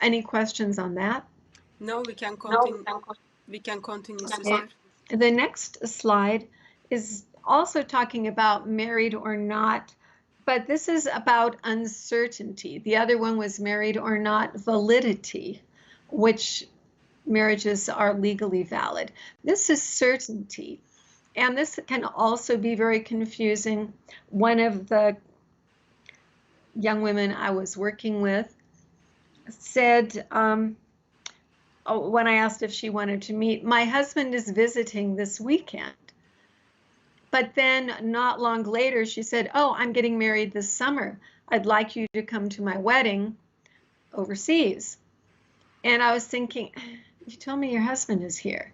any questions on that? No, we can continue. We can continue, sister. The next slide is also talking about married or not, but this is about uncertainty. The other one was married or not validity, which marriages are legally valid. This is certainty. And this can also be very confusing. One of the young women I was working with said, when I asked if she wanted to meet, my husband is visiting this weekend. But then not long later, she said, oh, I'm getting married this summer. I'd like you to come to my wedding overseas. And I was thinking, you told me your husband is here.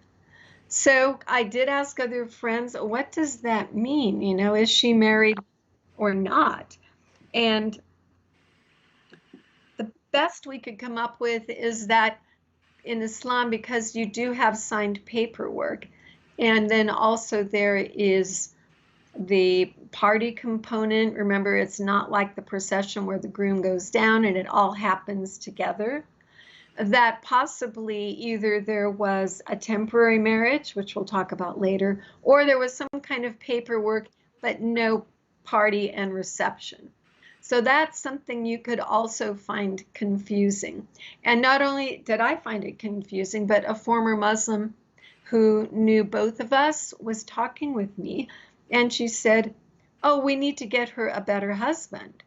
So I did ask other friends, what does that mean? Is she married or not? And the best we could come up with is that in Islam, because you do have signed paperwork, and then also there is the party component. Remember, it's not like the procession where the groom goes down and it all happens together. That possibly either there was a temporary marriage, which we'll talk about later, or there was some kind of paperwork, but no party and reception. So that's something you could also find confusing. And not only did I find it confusing, but a former Muslim who knew both of us was talking with me, and she said, oh, we need to get her a better husband.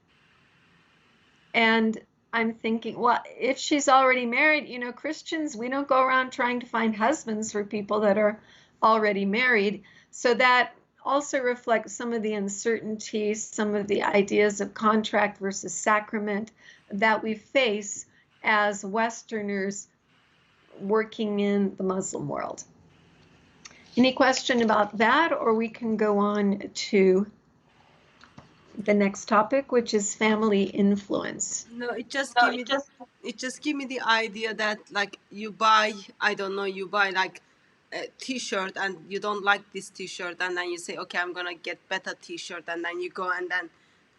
And I'm thinking, well, if she's already married, Christians, we don't go around trying to find husbands for people that are already married. So that also reflects some of the uncertainties, some of the ideas of contract versus sacrament that we face as Westerners working in the Muslim world. Any question about that, or we can go on to the next topic, which is family influence. No, it just give me the idea that like you buy, I don't know, you buy like a t-shirt and you don't like this t-shirt, and then you say, okay, I'm gonna get better t-shirt, and then you go and then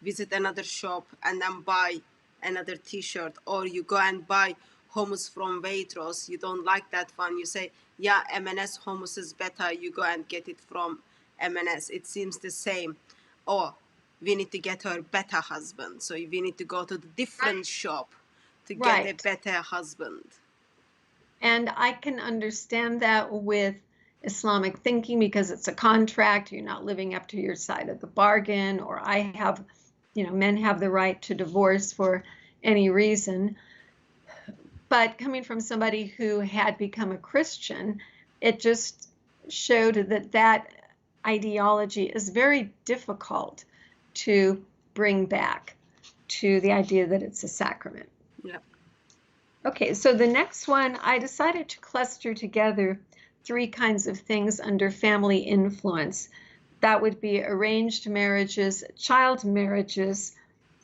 visit another shop and then buy another t-shirt, or you go and buy hummus from Waitrose. You don't like that one, you say, yeah, M&S hummus is better, you go and get it from M&S. It seems the same. Or we need to get her a better husband, so we need to go to the different shop to get a better husband. And I can understand that with Islamic thinking, because it's a contract, you're not living up to your side of the bargain, or I have, men have the right to divorce for any reason. But coming from somebody who had become a Christian, it just showed that ideology is very difficult to bring back to the idea that it's a sacrament. Yeah. Okay, so the next one, I decided to cluster together 3 kinds of things under family influence. That would be arranged marriages, child marriages,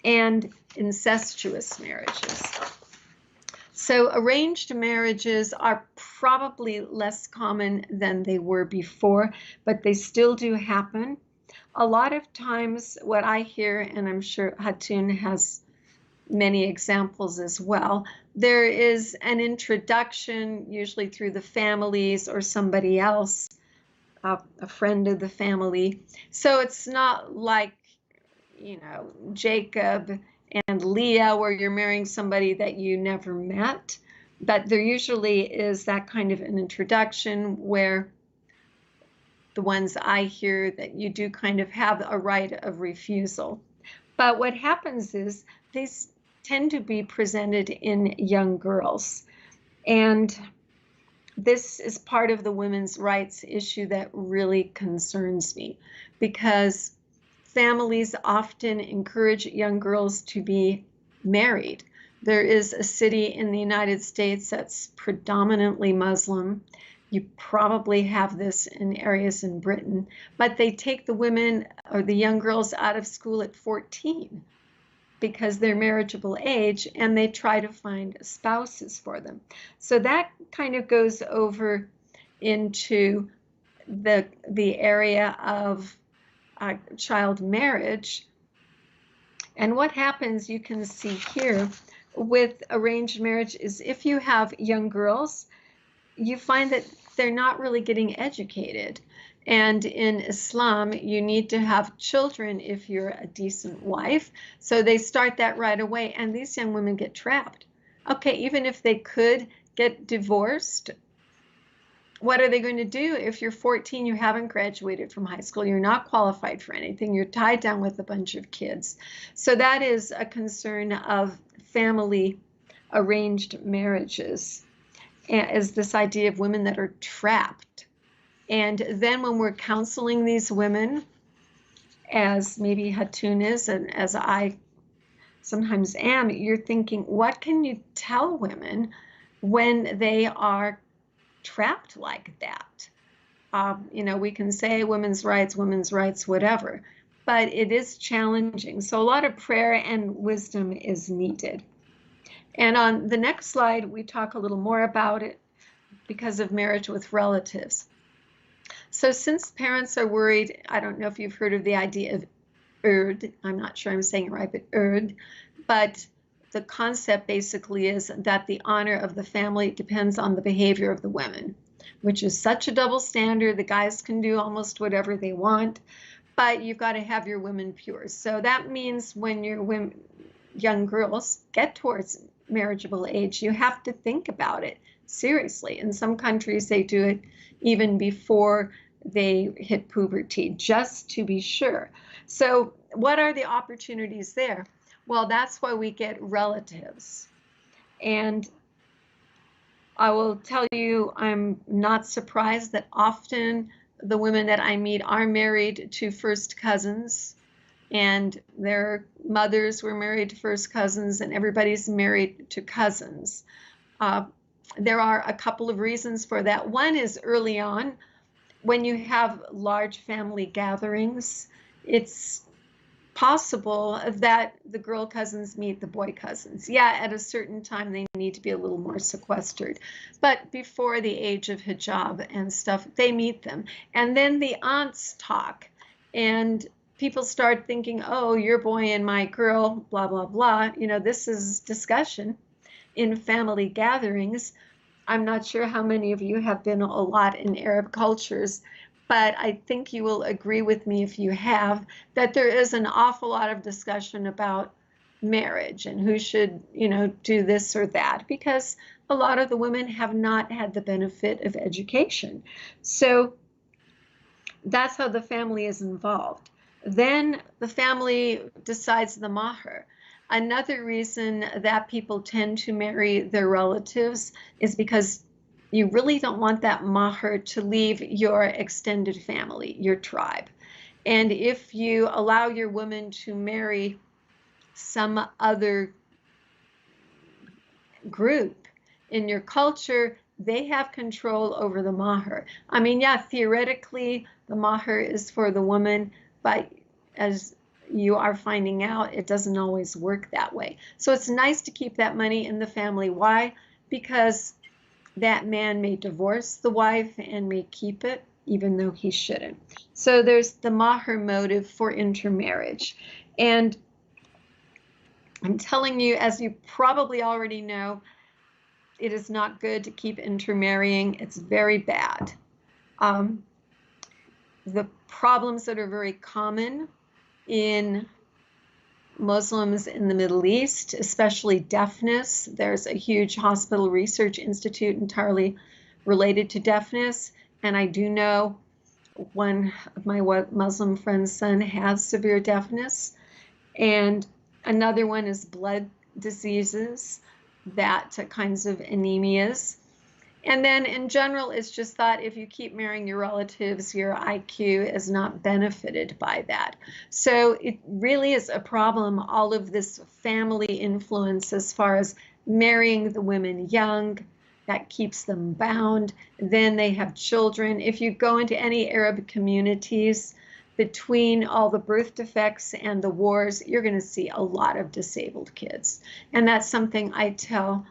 and incestuous marriages. So arranged marriages are probably less common than they were before, but they still do happen. A lot of times what I hear, and I'm sure Hatun has many examples as well, there is an introduction, usually through the families or somebody else, a friend of the family. So it's not like, Jacob and Leah, where you're marrying somebody that you never met, but there usually is that kind of an introduction where the ones I hear that you do kind of have a right of refusal. But what happens is these tend to be presented in young girls. And this is part of the women's rights issue that really concerns me, because families often encourage young girls to be married. There is a city in the United States that's predominantly Muslim. You probably have this in areas in Britain, but they take the women or the young girls out of school at 14 because they're marriageable age, and they try to find spouses for them. So that kind of goes over into the area of child marriage. And what happens, you can see here with arranged marriage, is if you have young girls, you find that they're not really getting educated. And in Islam, you need to have children if you're a decent wife. So they start that right away, and these young women get trapped. Okay, even if they could get divorced, what are they going to do if you're 14, you haven't graduated from high school, you're not qualified for anything, you're tied down with a bunch of kids? So that is a concern of family arranged marriages, is this idea of women that are trapped. And then when we're counseling these women, as maybe Hatun is, and as I sometimes am, you're thinking, what can you tell women when they are trapped like that? You know, we can say women's rights, whatever, but it is challenging. So a lot of prayer and wisdom is needed. And on the next slide, we talk a little more about it because of marriage with relatives. So since parents are worried, I don't know if you've heard of the idea of urd, I'm not sure I'm saying it right, but urd, but the concept basically is that the honor of the family depends on the behavior of the women, which is such a double standard. The guys can do almost whatever they want, but you've got to have your women pure. So that means when your women, young girls get towards marriageable age, you have to think about it seriously. In some countries, they do it even before they hit puberty, just to be sure. So what are the opportunities there? Well, that's why we get relatives. And I will tell you, I'm not surprised that often the women that I meet are married to first cousins, and their mothers were married to first cousins, and everybody's married to cousins. There are a couple of reasons for that. One is early on, when you have large family gatherings, it's possible that the girl cousins meet the boy cousins. Yeah, at a certain time, they need to be a little more sequestered. But before the age of hijab and stuff, they meet them. And then the aunts talk, and people start thinking, oh, your boy and my girl, blah, blah, blah. You know, this is discussion in family gatherings. I'm not sure how many of you have been a lot in Arab cultures, but I think you will agree with me if you have, that there is an awful lot of discussion about marriage and who should, you know, do this or that, because a lot of the women have not had the benefit of education. So that's how the family is involved. Then the family decides the mahar. Another reason that people tend to marry their relatives is because you really don't want that mahar to leave your extended family, your tribe. And if you allow your woman to marry some other group in your culture, they have control over the mahar. I mean, yeah, theoretically, the mahar is for the woman, but as you are finding out, it doesn't always work that way. So it's nice to keep that money in the family. Why? Because that man may divorce the wife and may keep it, even though he shouldn't. So there's the mahar motive for intermarriage. And I'm telling you, as you probably already know, it is not good to keep intermarrying. It's very bad. The problems that are very common in Muslims in the Middle East, especially deafness. There's a huge hospital research institute entirely related to deafness. And I do know one of my Muslim friend's son has severe deafness. And another one is blood diseases, that kinds of anemias. And then in general, it's just thought if you keep marrying your relatives, your IQ is not benefited by that. So it really is a problem, all of this family influence as far as marrying the women young, that keeps them bound. Then they have children. If you go into any Arab communities, between all the birth defects and the wars, you're going to see a lot of disabled kids. And that's something I tell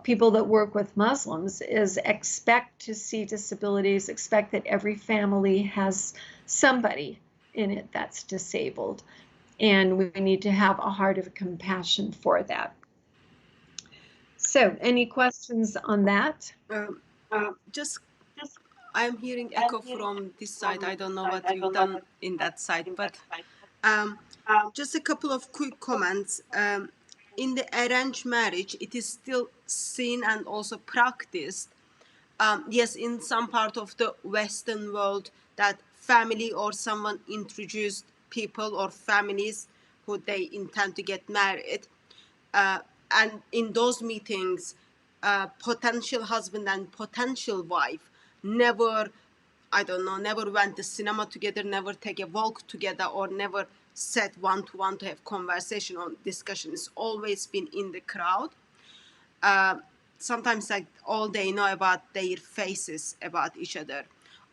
people that work with Muslims is expect to see disabilities, expect that every family has somebody in it that's disabled. And we need to have a heart of compassion for that. So any questions on that? Just I'm hearing echo from this side. I don't know what you've done in that side, but just a couple of quick comments. In the arranged marriage, it is still seen and also practiced. Yes, in some part of the Western world, that family or someone introduced people or families who they intend to get married. And in those meetings, potential husband and potential wife never, I don't know, never went to cinema together, never take a walk together, or never sat one-to-one to have conversation or discussion. It's always been in the crowd. Sometimes like all they know about their faces about each other.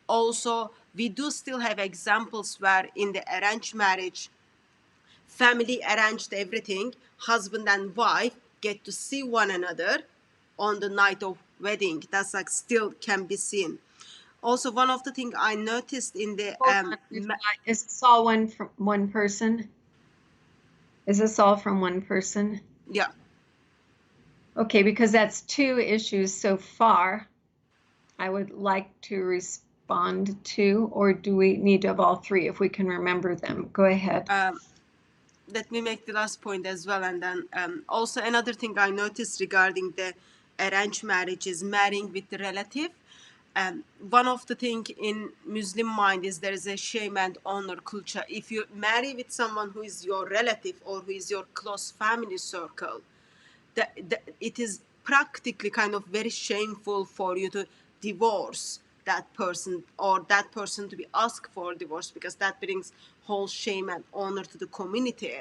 Also, we do still have examples where in the arranged marriage, family arranged everything, husband and wife get to see one another on the night of wedding. That's like still can be seen. Also, one of the things I noticed in the is this all from one person? Is this all from one person? Yeah. Okay, because that's two issues so far. I would like to respond to, or do we need to have all three if we can remember them? Go ahead. Let me make the last point as well, and then also another thing I noticed regarding the arranged marriage is marrying with the relative. One of the thing in Muslim mind is there is a shame and honor culture. If you marry with someone who is your relative or who is your close family circle, it is practically kind of very shameful for you to divorce that person or that person to be asked for divorce, because that brings whole shame and honor to the community.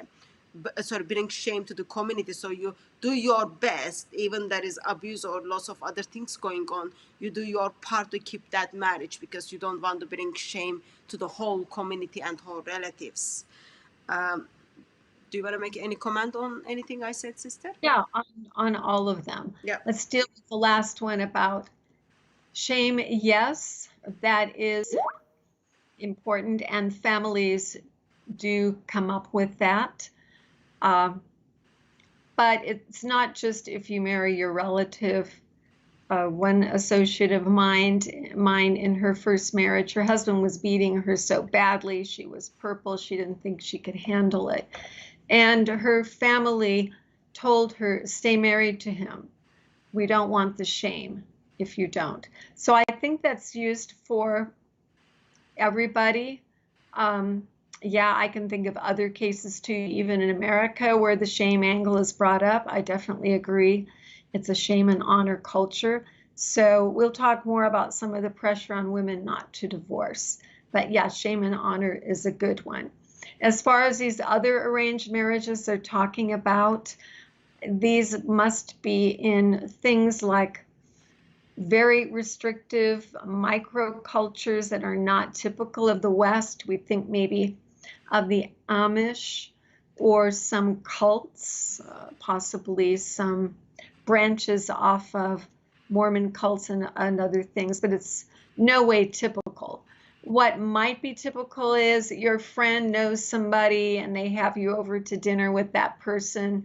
Brings shame to the community. So you do your best, even there is abuse or lots of other things going on, you do your part to keep that marriage because you don't want to bring shame to the whole community and whole relatives. Do you want to make any comment on anything I said, sister? Yeah, on all of them. Yeah. Let's deal with the last one about shame. Yes, that is important, and families do come up with that. But it's not just if you marry your relative. One associate of mine in her first marriage, her husband was beating her so badly, she was purple, she didn't think she could handle it. And her family told her, stay married to him. We don't want the shame if you don't. So I think that's used for everybody. Yeah, I can think of other cases too, even in America, where the shame angle is brought up. I definitely agree. It's a shame and honor culture. So we'll talk more about some of the pressure on women not to divorce. But yeah, shame and honor is a good one. As far as these other arranged marriages they're talking about, these must be in things like very restrictive microcultures that are not typical of the West. We think maybe of the Amish or some cults, possibly some branches off of Mormon cults and other things, but it's no way typical. What might be typical is your friend knows somebody and they have you over to dinner with that person,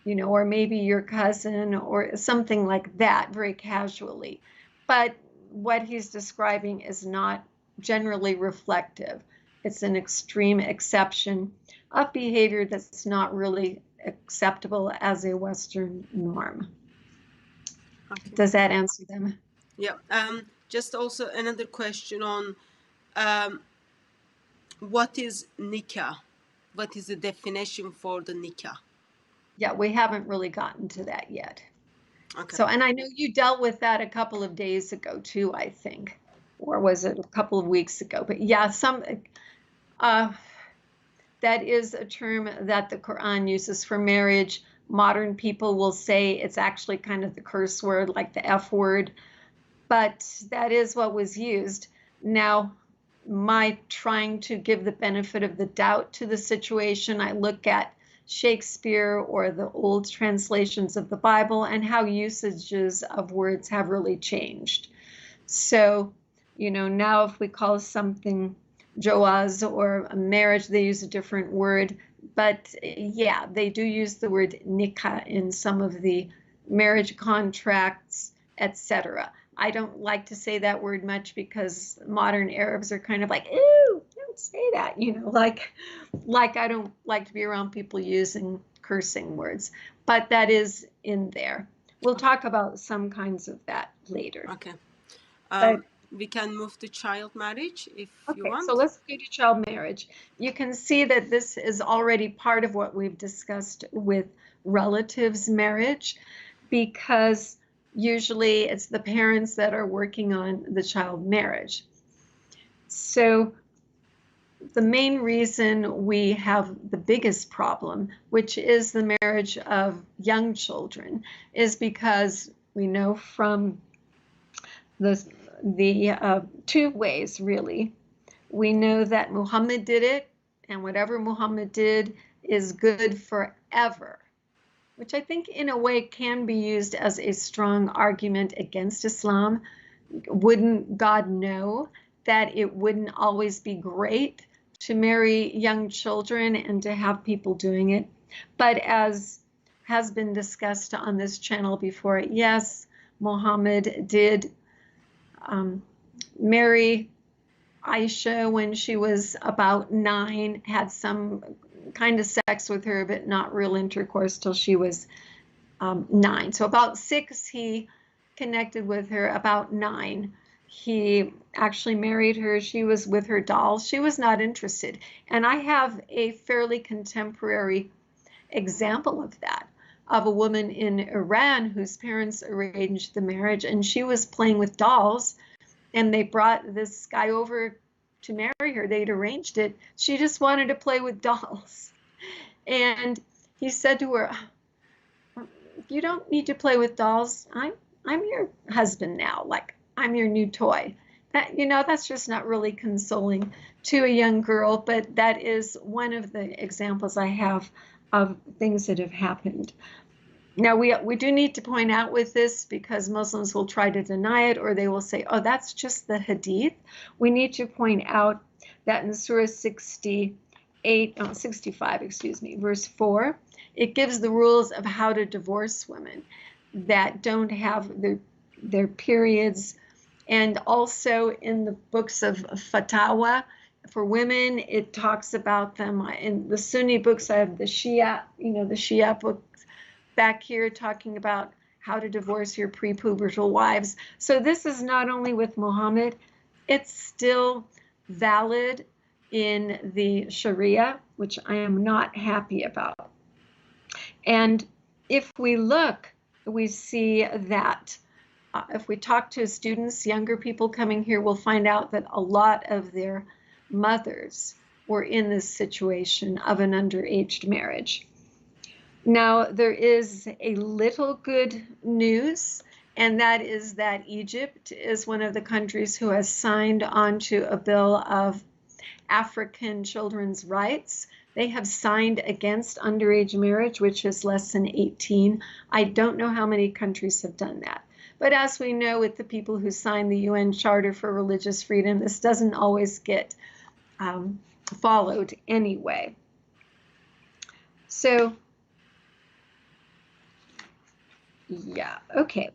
you know, or maybe your cousin or something like that, very casually. But what he's describing is not generally reflective. It's an extreme exception of behavior that's not really acceptable as a Western norm. Okay. Does that answer them? Yeah. Just also another question on what is nikah? What is the definition for the nikah? Yeah, we haven't really gotten to that yet. Okay. So, and I know you dealt with that a couple of days ago too, I think, or was it a couple of weeks ago? But yeah, uh, that is a term that the Quran uses for marriage. Modern people will say it's actually kind of the curse word, like the F word, but that is what was used. Now, my trying to give the benefit of the doubt to the situation, I look at Shakespeare or the old translations of the Bible and how usages of words have really changed. So, now if we call something Joaz or a marriage, they use a different word. But yeah, they do use the word nikah in some of the marriage contracts, etc. I don't like to say that word much because modern Arabs are kind of like, ew, don't say that, like I don't like to be around people using cursing words, but that is in there. We'll talk about some kinds of that later. Okay. But We can move to child marriage if you okay, so want. let's go to child marriage. You can see that this is already part of what we've discussed with relatives marriage, because usually it's the parents that are working on the child marriage. So the main reason we have the biggest problem, which is the marriage of young children, is because we know from the two ways, really. We know that Muhammad did it, and whatever Muhammad did is good forever, which I think in a way can be used as a strong argument against Islam. Wouldn't God know that it wouldn't always be great to marry young children and to have people doing it? But as has been discussed on this channel before, yes, Muhammad did marry Aisha when she was about 9, had some kind of sex with her, but not real intercourse till she was 9. So about 6, he connected with her. About 9, he actually married her. She was with her dolls. She was not interested. And I have a fairly contemporary example of that, of a woman in Iran whose parents arranged the marriage, and she was playing with dolls, and they brought this guy over to marry her. They'd arranged it. She just wanted to play with dolls. And he said to her, you don't need to play with dolls. I'm your husband now. Like, I'm your new toy. That's just not really consoling to a young girl, but that is one of the examples I have of things that have happened. Now, we do need to point out with this, because Muslims will try to deny it, or they will say, oh, that's just the hadith. We need to point out that in Surah 65, verse 4, it gives the rules of how to divorce women that don't have their periods. And also in the books of Fatawa, for women, it talks about them. In the Sunni books, I have the Shia book back here talking about how to divorce your prepubertal wives. So this is not only with Muhammad, it's still valid in the Sharia, which I am not happy about. And if we look, we see that if we talk to students, younger people coming here, we'll find out that a lot of their mothers were in this situation of an underage marriage. Now, there is a little good news, and that is that Egypt is one of the countries who has signed on to a bill of African children's rights. They have signed against underage marriage, which is less than 18. I don't know how many countries have done that. But as we know, with the people who signed the UN Charter for Religious Freedom, this doesn't always get followed anyway. So, yeah, okay.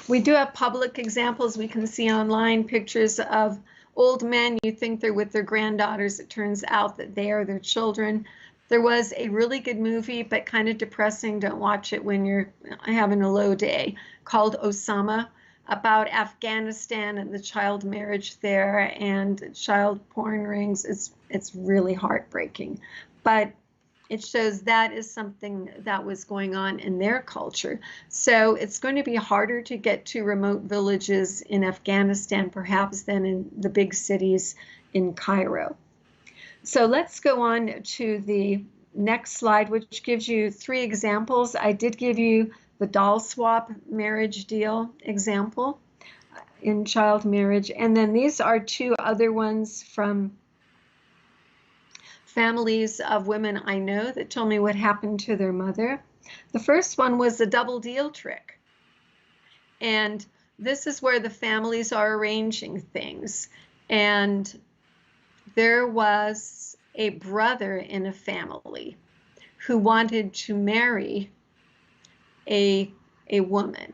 We do have public examples. We can see online pictures of old men. You think they're with their granddaughters. It turns out that they are their children. There was a really good movie, but kind of depressing. Don't watch it when you're having a low day, called Osama, about Afghanistan and the child marriage there and child porn rings. It's really heartbreaking. But it shows that is something that was going on in their culture. So it's going to be harder to get to remote villages in Afghanistan, perhaps, than in the big cities in Cairo. So let's go on to the next slide, which gives you 3 examples. I did give you the doll swap marriage deal example in child marriage. And then these are 2 other ones from families of women I know that told me what happened to their mother. The first one was the double deal trick. And this is where the families are arranging things. And there was a brother in a family who wanted to marry a woman.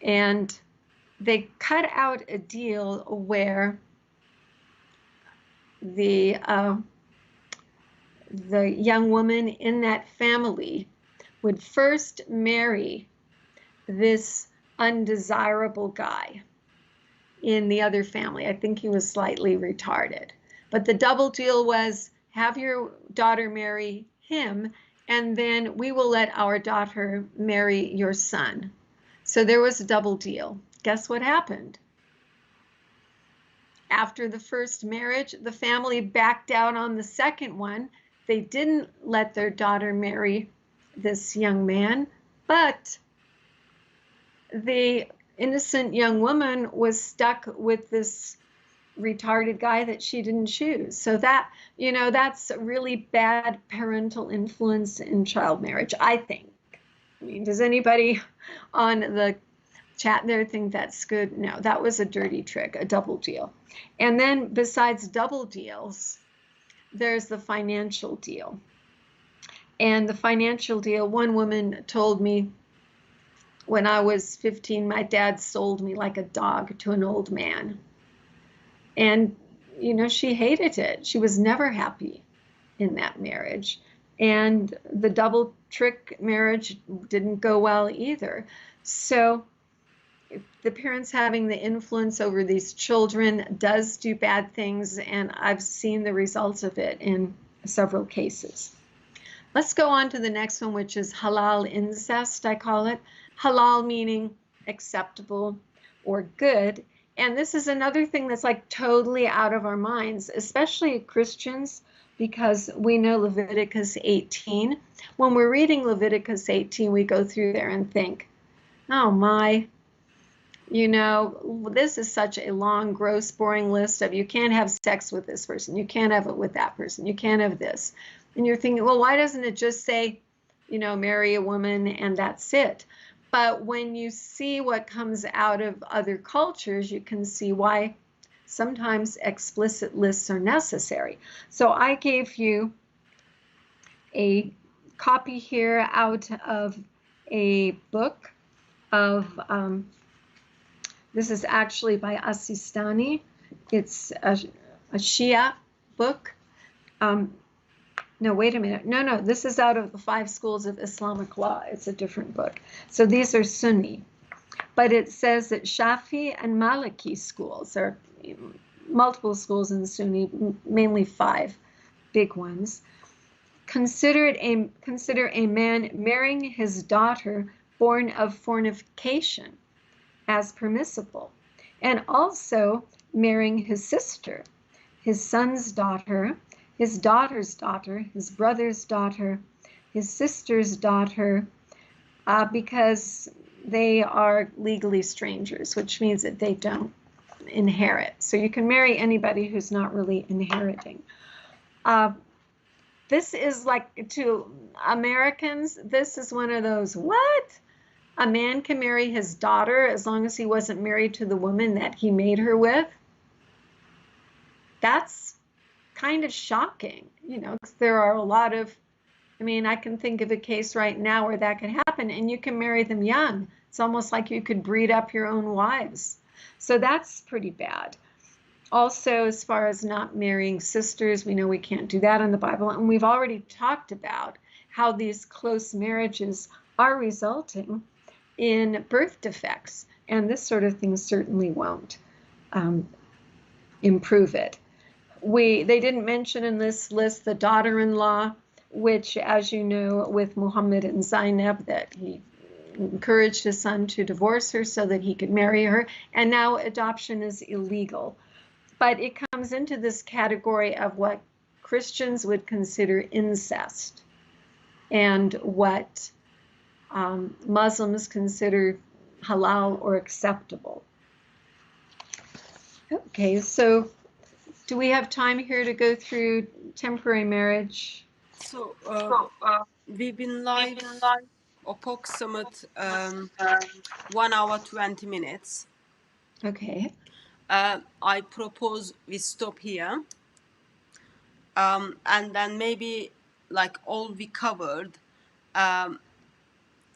And they cut out a deal where the young woman in that family would first marry this undesirable guy in the other family. I think he was slightly retarded. But the double deal was, have your daughter marry him, and then we will let our daughter marry your son. So there was a double deal. Guess what happened? After the first marriage, the family backed out on the second one. They didn't let their daughter marry this young man, but the innocent young woman was stuck with this retarded guy that she didn't choose. So that, you know, that's really bad parental influence in child marriage, I think. I mean, does anybody on the chat there think that's good? No, that was a dirty trick, a double deal. And then besides double deals, there's the financial deal. And the financial deal, one woman told me, when I was 15, my dad sold me like a dog to an old man. And, you know, she hated it. She was never happy in that marriage. And the double trick marriage didn't go well either. So the parents having the influence over these children does do bad things, and I've seen the results of it in several cases. Let's go on to the next one, which is halal incest, I call it. Halal meaning acceptable or good. And this is another thing that's like totally out of our minds, especially Christians, because we know Leviticus 18. When we're reading Leviticus 18, we go through there and think, oh my, you know, this is such a long, gross, boring list of you can't have sex with this person, you can't have it with that person, you can't have this. And you're thinking, well, why doesn't it just say, you know, marry a woman and that's it? But when you see what comes out of other cultures, you can see why sometimes explicit lists are necessary. So I gave you a copy here out of a book of, this is actually by Asistani. It's a Shia book. No, wait a minute. No, this is out of the 5 schools of Islamic law. It's a different book. So these are Sunni. But it says that Shafi and Maliki schools, there are multiple schools in Sunni, mainly 5 big ones, consider a man marrying his daughter born of fornication as permissible, and also marrying his sister, his son's daughter, his daughter's daughter, his brother's daughter, his sister's daughter, because they are legally strangers, which means that they don't inherit. So you can marry anybody who's not really inheriting. This is like, to Americans, this is one of those, what? A man can marry his daughter as long as he wasn't married to the woman that he made her with? That's kind of shocking, you know, because there are a lot of, I mean, I can think of a case right now where that could happen, and you can marry them young. It's almost like you could breed up your own wives. So that's pretty bad. Also, as far as not marrying sisters, we know we can't do that in the Bible. And we've already talked about how these close marriages are resulting in birth defects. And this sort of thing certainly won't improve it. They didn't mention in this list the daughter-in-law which, as you know, with Muhammad and Zainab, that he encouraged his son to divorce her so that he could marry her, and now adoption is illegal. But it comes into this category of what Christians would consider incest and what Muslims consider halal or acceptable. Okay, so do we have time here to go through temporary marriage? So we've been live approximate 1 hour 20 minutes. Okay. I propose we stop here, and then maybe like all we covered,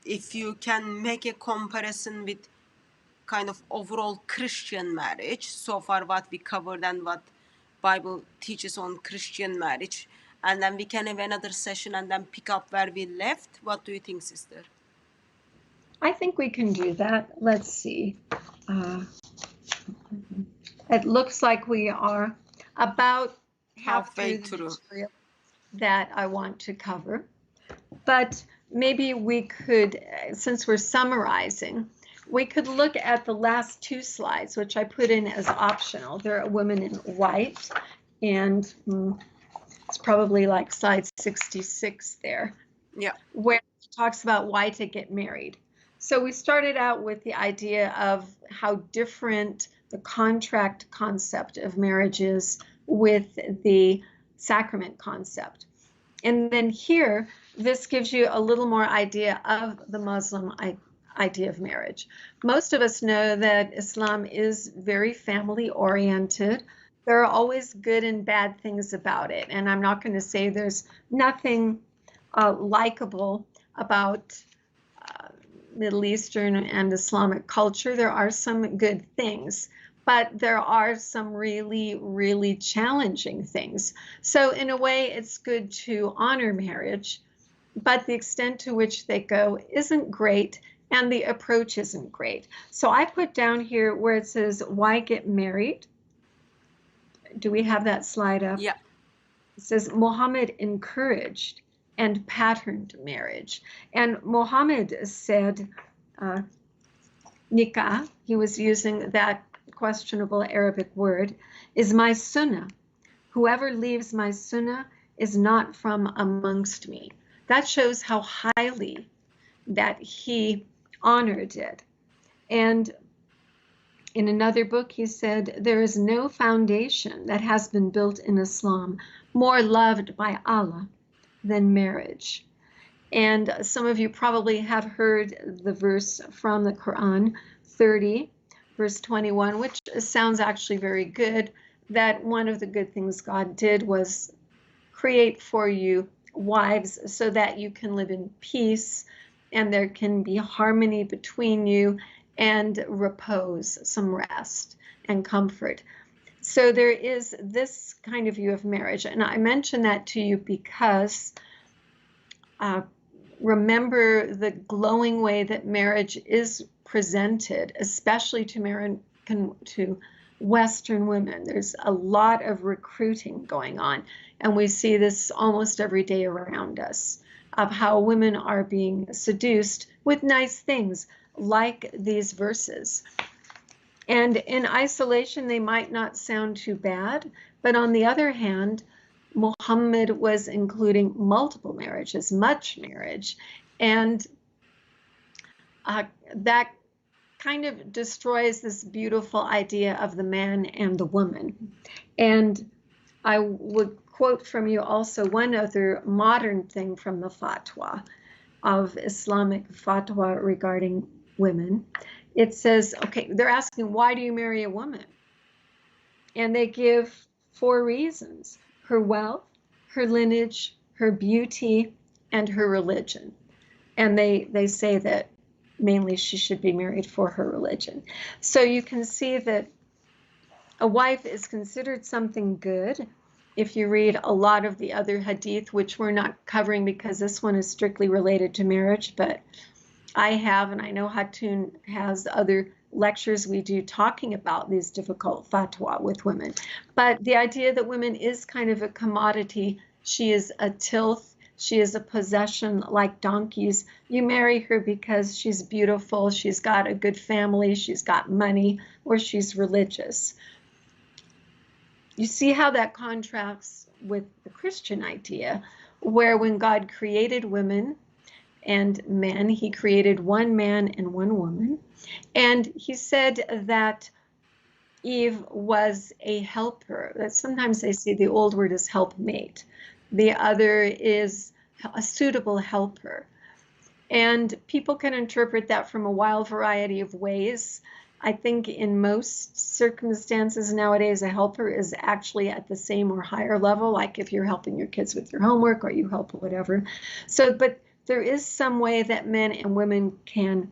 if you can make a comparison with kind of overall Christian marriage, so far what we covered and what Bible teaches on Christian marriage, and then we can have another session and then pick up where we left. What do you think, sister? I think we can do that. Let's see. It looks like we are about halfway through the material that I want to cover. But maybe we could, since we're summarizing, we could look at the last 2 slides, which I put in as optional. They're a woman in white, and it's probably like slide 66 there. Yeah. Where it talks about why to get married. So we started out with the idea of how different the contract concept of marriage is with the sacrament concept. And then here, this gives you a little more idea of the Muslim idea of marriage. Most of us know that Islam is very family oriented. There are always good and bad things about it. And I'm not going to say there's nothing likable about Middle Eastern and Islamic culture. There are some good things, but there are some really, really challenging things. So in a way, it's good to honor marriage, but the extent to which they go isn't great, and the approach isn't great. So I put down here where it says, why get married? Do we have that slide up? Yeah. It says, Muhammad encouraged and patterned marriage. And Muhammad said, nikah, he was using that questionable Arabic word, is my sunnah. Whoever leaves my sunnah is not from amongst me. That shows how highly that he honored it. And in another book, he said, there is no foundation that has been built in Islam more loved by Allah than marriage. And some of you probably have heard the verse from the Quran, 30, verse 21, which sounds actually very good, that one of the good things God did was create for you wives so that you can live in peace and there can be harmony between you and repose, some rest and comfort. So there is this kind of view of marriage. And I mention that to you because remember the glowing way that marriage is presented, especially to Western women. There's a lot of recruiting going on, and we see this almost every day around us, of how women are being seduced with nice things like these verses. And in isolation, they might not sound too bad, but on the other hand, Muhammad was including multiple marriages, much marriage, and that kind of destroys this beautiful idea of the man and the woman. And I would quote from you also one other modern thing from the fatwa of Islamic fatwa regarding women. It says, okay, they're asking, why do you marry a woman? And they give 4 reasons: her wealth, her lineage, her beauty, and her religion. And they say that mainly she should be married for her religion. So you can see that a wife is considered something good. If you read a lot of the other hadith, which we're not covering because this one is strictly related to marriage, but I have, and I know Hatun has other lectures we do talking about these difficult fatwa with women. But the idea that women is kind of a commodity, she is a tilth, She is a possession like donkeys. You marry her because she's beautiful, she's got a good family, she's got money, or she's religious. You see how that contrasts with the Christian idea, where when God created women and men, he created one man and one woman. And he said that Eve was a helper. That sometimes they say the old word is helpmate. The other is a suitable helper. And people can interpret that from a wild variety of ways. I think in most circumstances nowadays, a helper is actually at the same or higher level, like if you're helping your kids with their homework or you help whatever. So, but there is some way that men and women can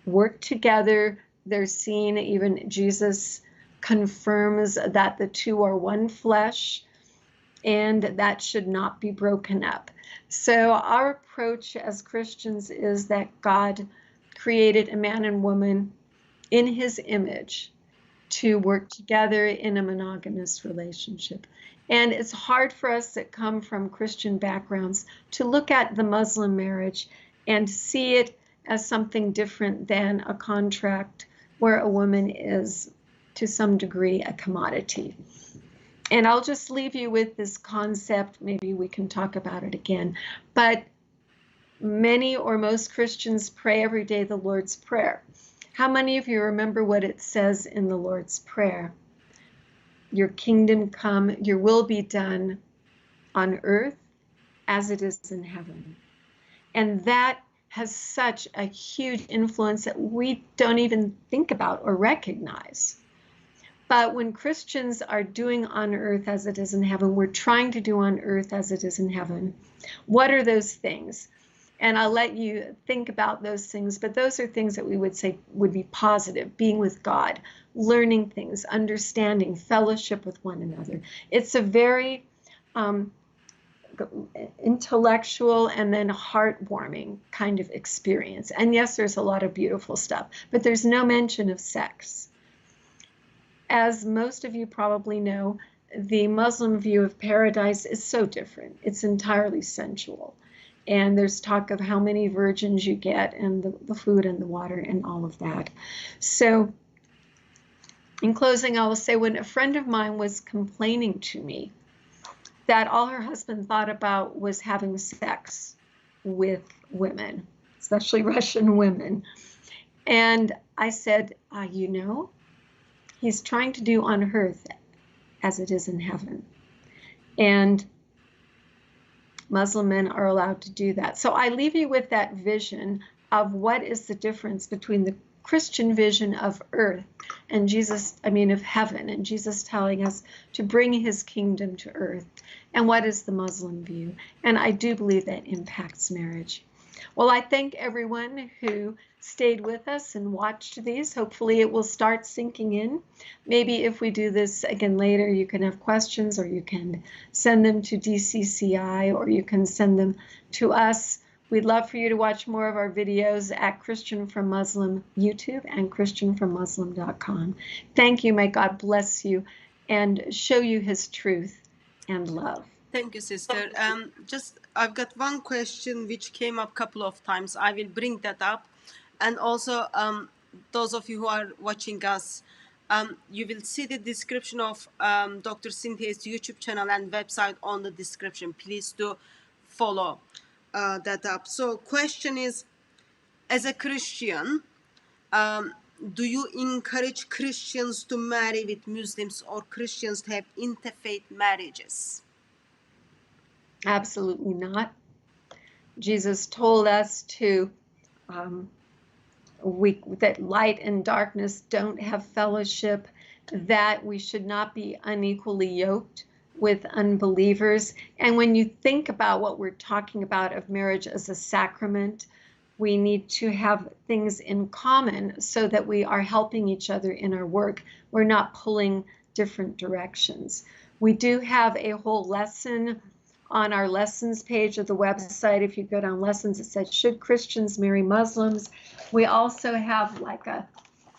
work together. They're seen, even Jesus confirms that the two are one flesh, and that should not be broken up. So our approach as Christians is that God created a man and woman in his image to work together in a monogamous relationship. And it's hard for us that come from Christian backgrounds to look at the Muslim marriage and see it as something different than a contract where a woman is, to some degree, a commodity. And I'll just leave you with this concept. Maybe we can talk about it again. But many or most Christians pray every day the Lord's Prayer. How many of you remember what it says in the Lord's Prayer? Your kingdom come, your will be done on earth as it is in heaven. And that has such a huge influence that we don't even think about or recognize. But when Christians are doing on earth as it is in heaven, we're trying to do on earth as it is in heaven. What are those things? And I'll let you think about those things, but those are things that we would say would be positive: being with God, learning things, understanding, fellowship with one another. It's a very intellectual and then heartwarming kind of experience. And yes, there's a lot of beautiful stuff, but there's no mention of sex. As most of you probably know, the Muslim view of paradise is so different. It's entirely sensual. And there's talk of how many virgins you get and the food and the water and all of that. So in closing, I will say, when a friend of mine was complaining to me that all her husband thought about was having sex with women, especially Russian women. And I said, you know, he's trying to do on earth as it is in heaven. And Muslim men are allowed to do that. So I leave you with that vision of what is the difference between the Christian vision of earth and of heaven, and Jesus telling us to bring his kingdom to earth, and what is the Muslim view. And I do believe that impacts marriage. Well, I thank everyone who stayed with us and watched these. Hopefully it will start sinking in. Maybe if we do this again later, you can have questions, or you can send them to DCCI, or you can send them to us. We'd love for you to watch more of our videos at Christian from Muslim YouTube and ChristianFromMuslim.com. Thank you. May God bless you and show you his truth and love. Thank you, sister. I've got one question which came up a couple of times. I will bring that up. And also, those of you who are watching us, you will see the description of Dr. Cynthia's YouTube channel and website on the description. Please do follow that up. So question is, as a Christian, do you encourage Christians to marry with Muslims, or Christians to have interfaith marriages? Absolutely not. Jesus told us to that light and darkness don't have fellowship, that we should not be unequally yoked with unbelievers. And when you think about what we're talking about of marriage as a sacrament, we need to have things in common so that we are helping each other in our work. We're not pulling different directions. We do have a whole lesson on our lessons page of the website. If you go down lessons, it says, should Christians marry Muslims? We also have like a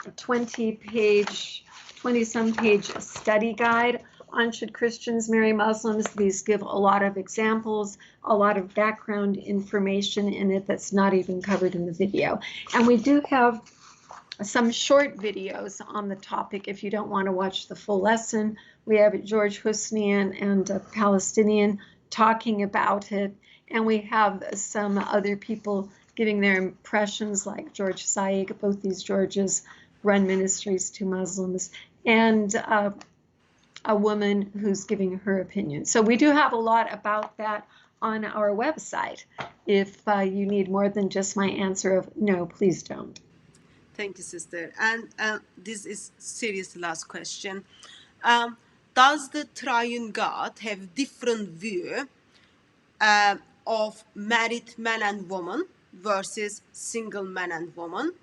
20-some page study guide on Should Christians Marry Muslims. These give a lot of examples, a lot of background information in it that's not even covered in the video. And we do have some short videos on the topic if you don't want to watch the full lesson. We have George Husnian and a Palestinian talking about it, and we have some other people giving their impressions, like George Saig. Both these Georges run ministries to Muslims, and a woman who's giving her opinion. So we do have a lot about that on our website. If you need more than just my answer of no, please don't. Thank you, sister. And this is serious last question. Does the triune God have different view of married man and woman versus single man and woman?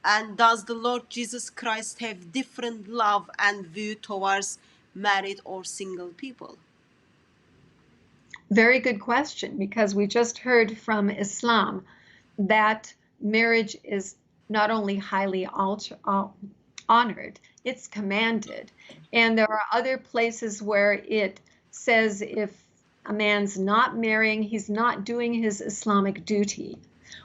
And does the Lord Jesus Christ have different love and view towards married or single people? Very good question, because we just heard from Islam that marriage is not only highly honored, it's commanded. And there are other places where it says if a man's not marrying, he's not doing his Islamic duty.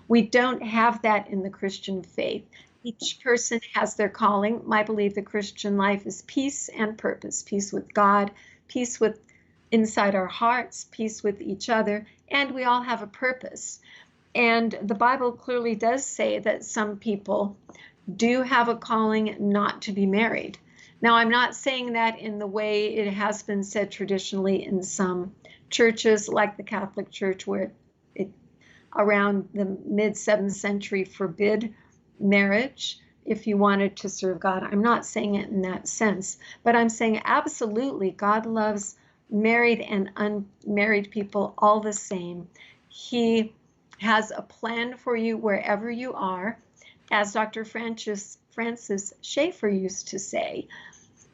We don't have that in the Christian faith. Each person has their calling. I believe the Christian life is peace and purpose, peace with God, peace with inside our hearts, peace with each other, and we all have a purpose. And the Bible clearly does say that some people do have a calling not to be married. Now, I'm not saying that in the way it has been said traditionally in some churches, like the Catholic Church, where it around the mid-7th century forbid marriage if you wanted to serve God. I'm not saying it in that sense, but I'm saying absolutely God loves married and unmarried people all the same. He has a plan for you wherever you are. As Dr. Francis Schaeffer used to say,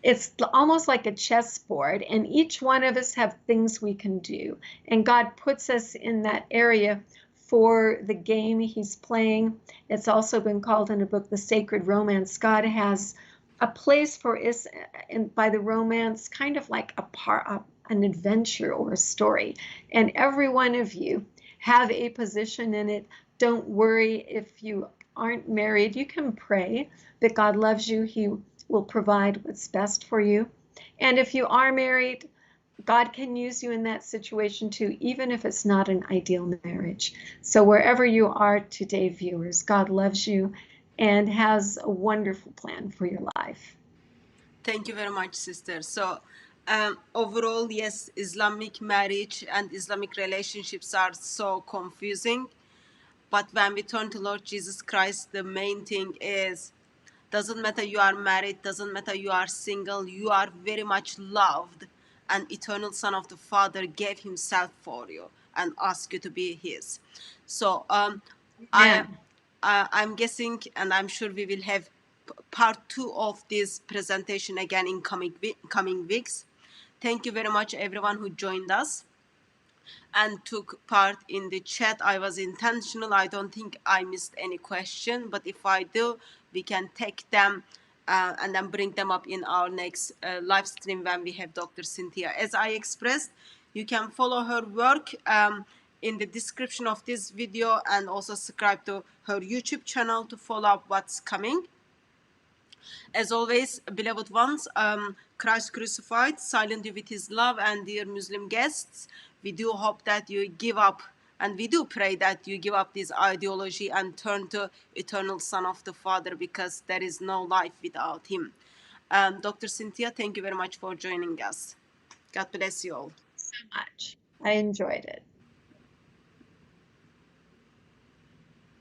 it's almost like a chessboard, and each one of us have things we can do. And God puts us in that area for the game he's playing. It's also been called in a book, The Sacred Romance. God has a place for us by the romance, kind of like an adventure or a story. And every one of you have a position in it. Don't worry if you aren't married. You can pray that God loves you. He will provide what's best for you. And if you are married, God can use you in that situation too, even if it's not an ideal marriage. So wherever you are today, viewers, God loves you and has a wonderful plan for your life. Thank you very much, sister. So overall, yes, Islamic marriage and Islamic relationships are so confusing. But when we turn to Lord Jesus Christ, the main thing is, doesn't matter you are married, doesn't matter you are single, you are very much loved. And eternal Son of the Father gave himself for you and asked you to be his. So I'm guessing, and I'm sure we will have part 2 of this presentation again in coming weeks. Thank you very much everyone who joined us and took part in the chat. I was intentional. I don't think I missed any question, but if I do, we can take them and then bring them up in our next live stream when we have Dr. Cynthia. As I expressed, you can follow her work in the description of this video, and also subscribe to her YouTube channel to follow up what's coming. As always, beloved ones, Christ crucified, silent you with his love, and dear Muslim guests, we do hope that you give up, and we do pray that you give up this ideology and turn to eternal Son of the Father, because there is no life without him. Dr. Cynthia, thank you very much for joining us. God bless you all. So much. I enjoyed it.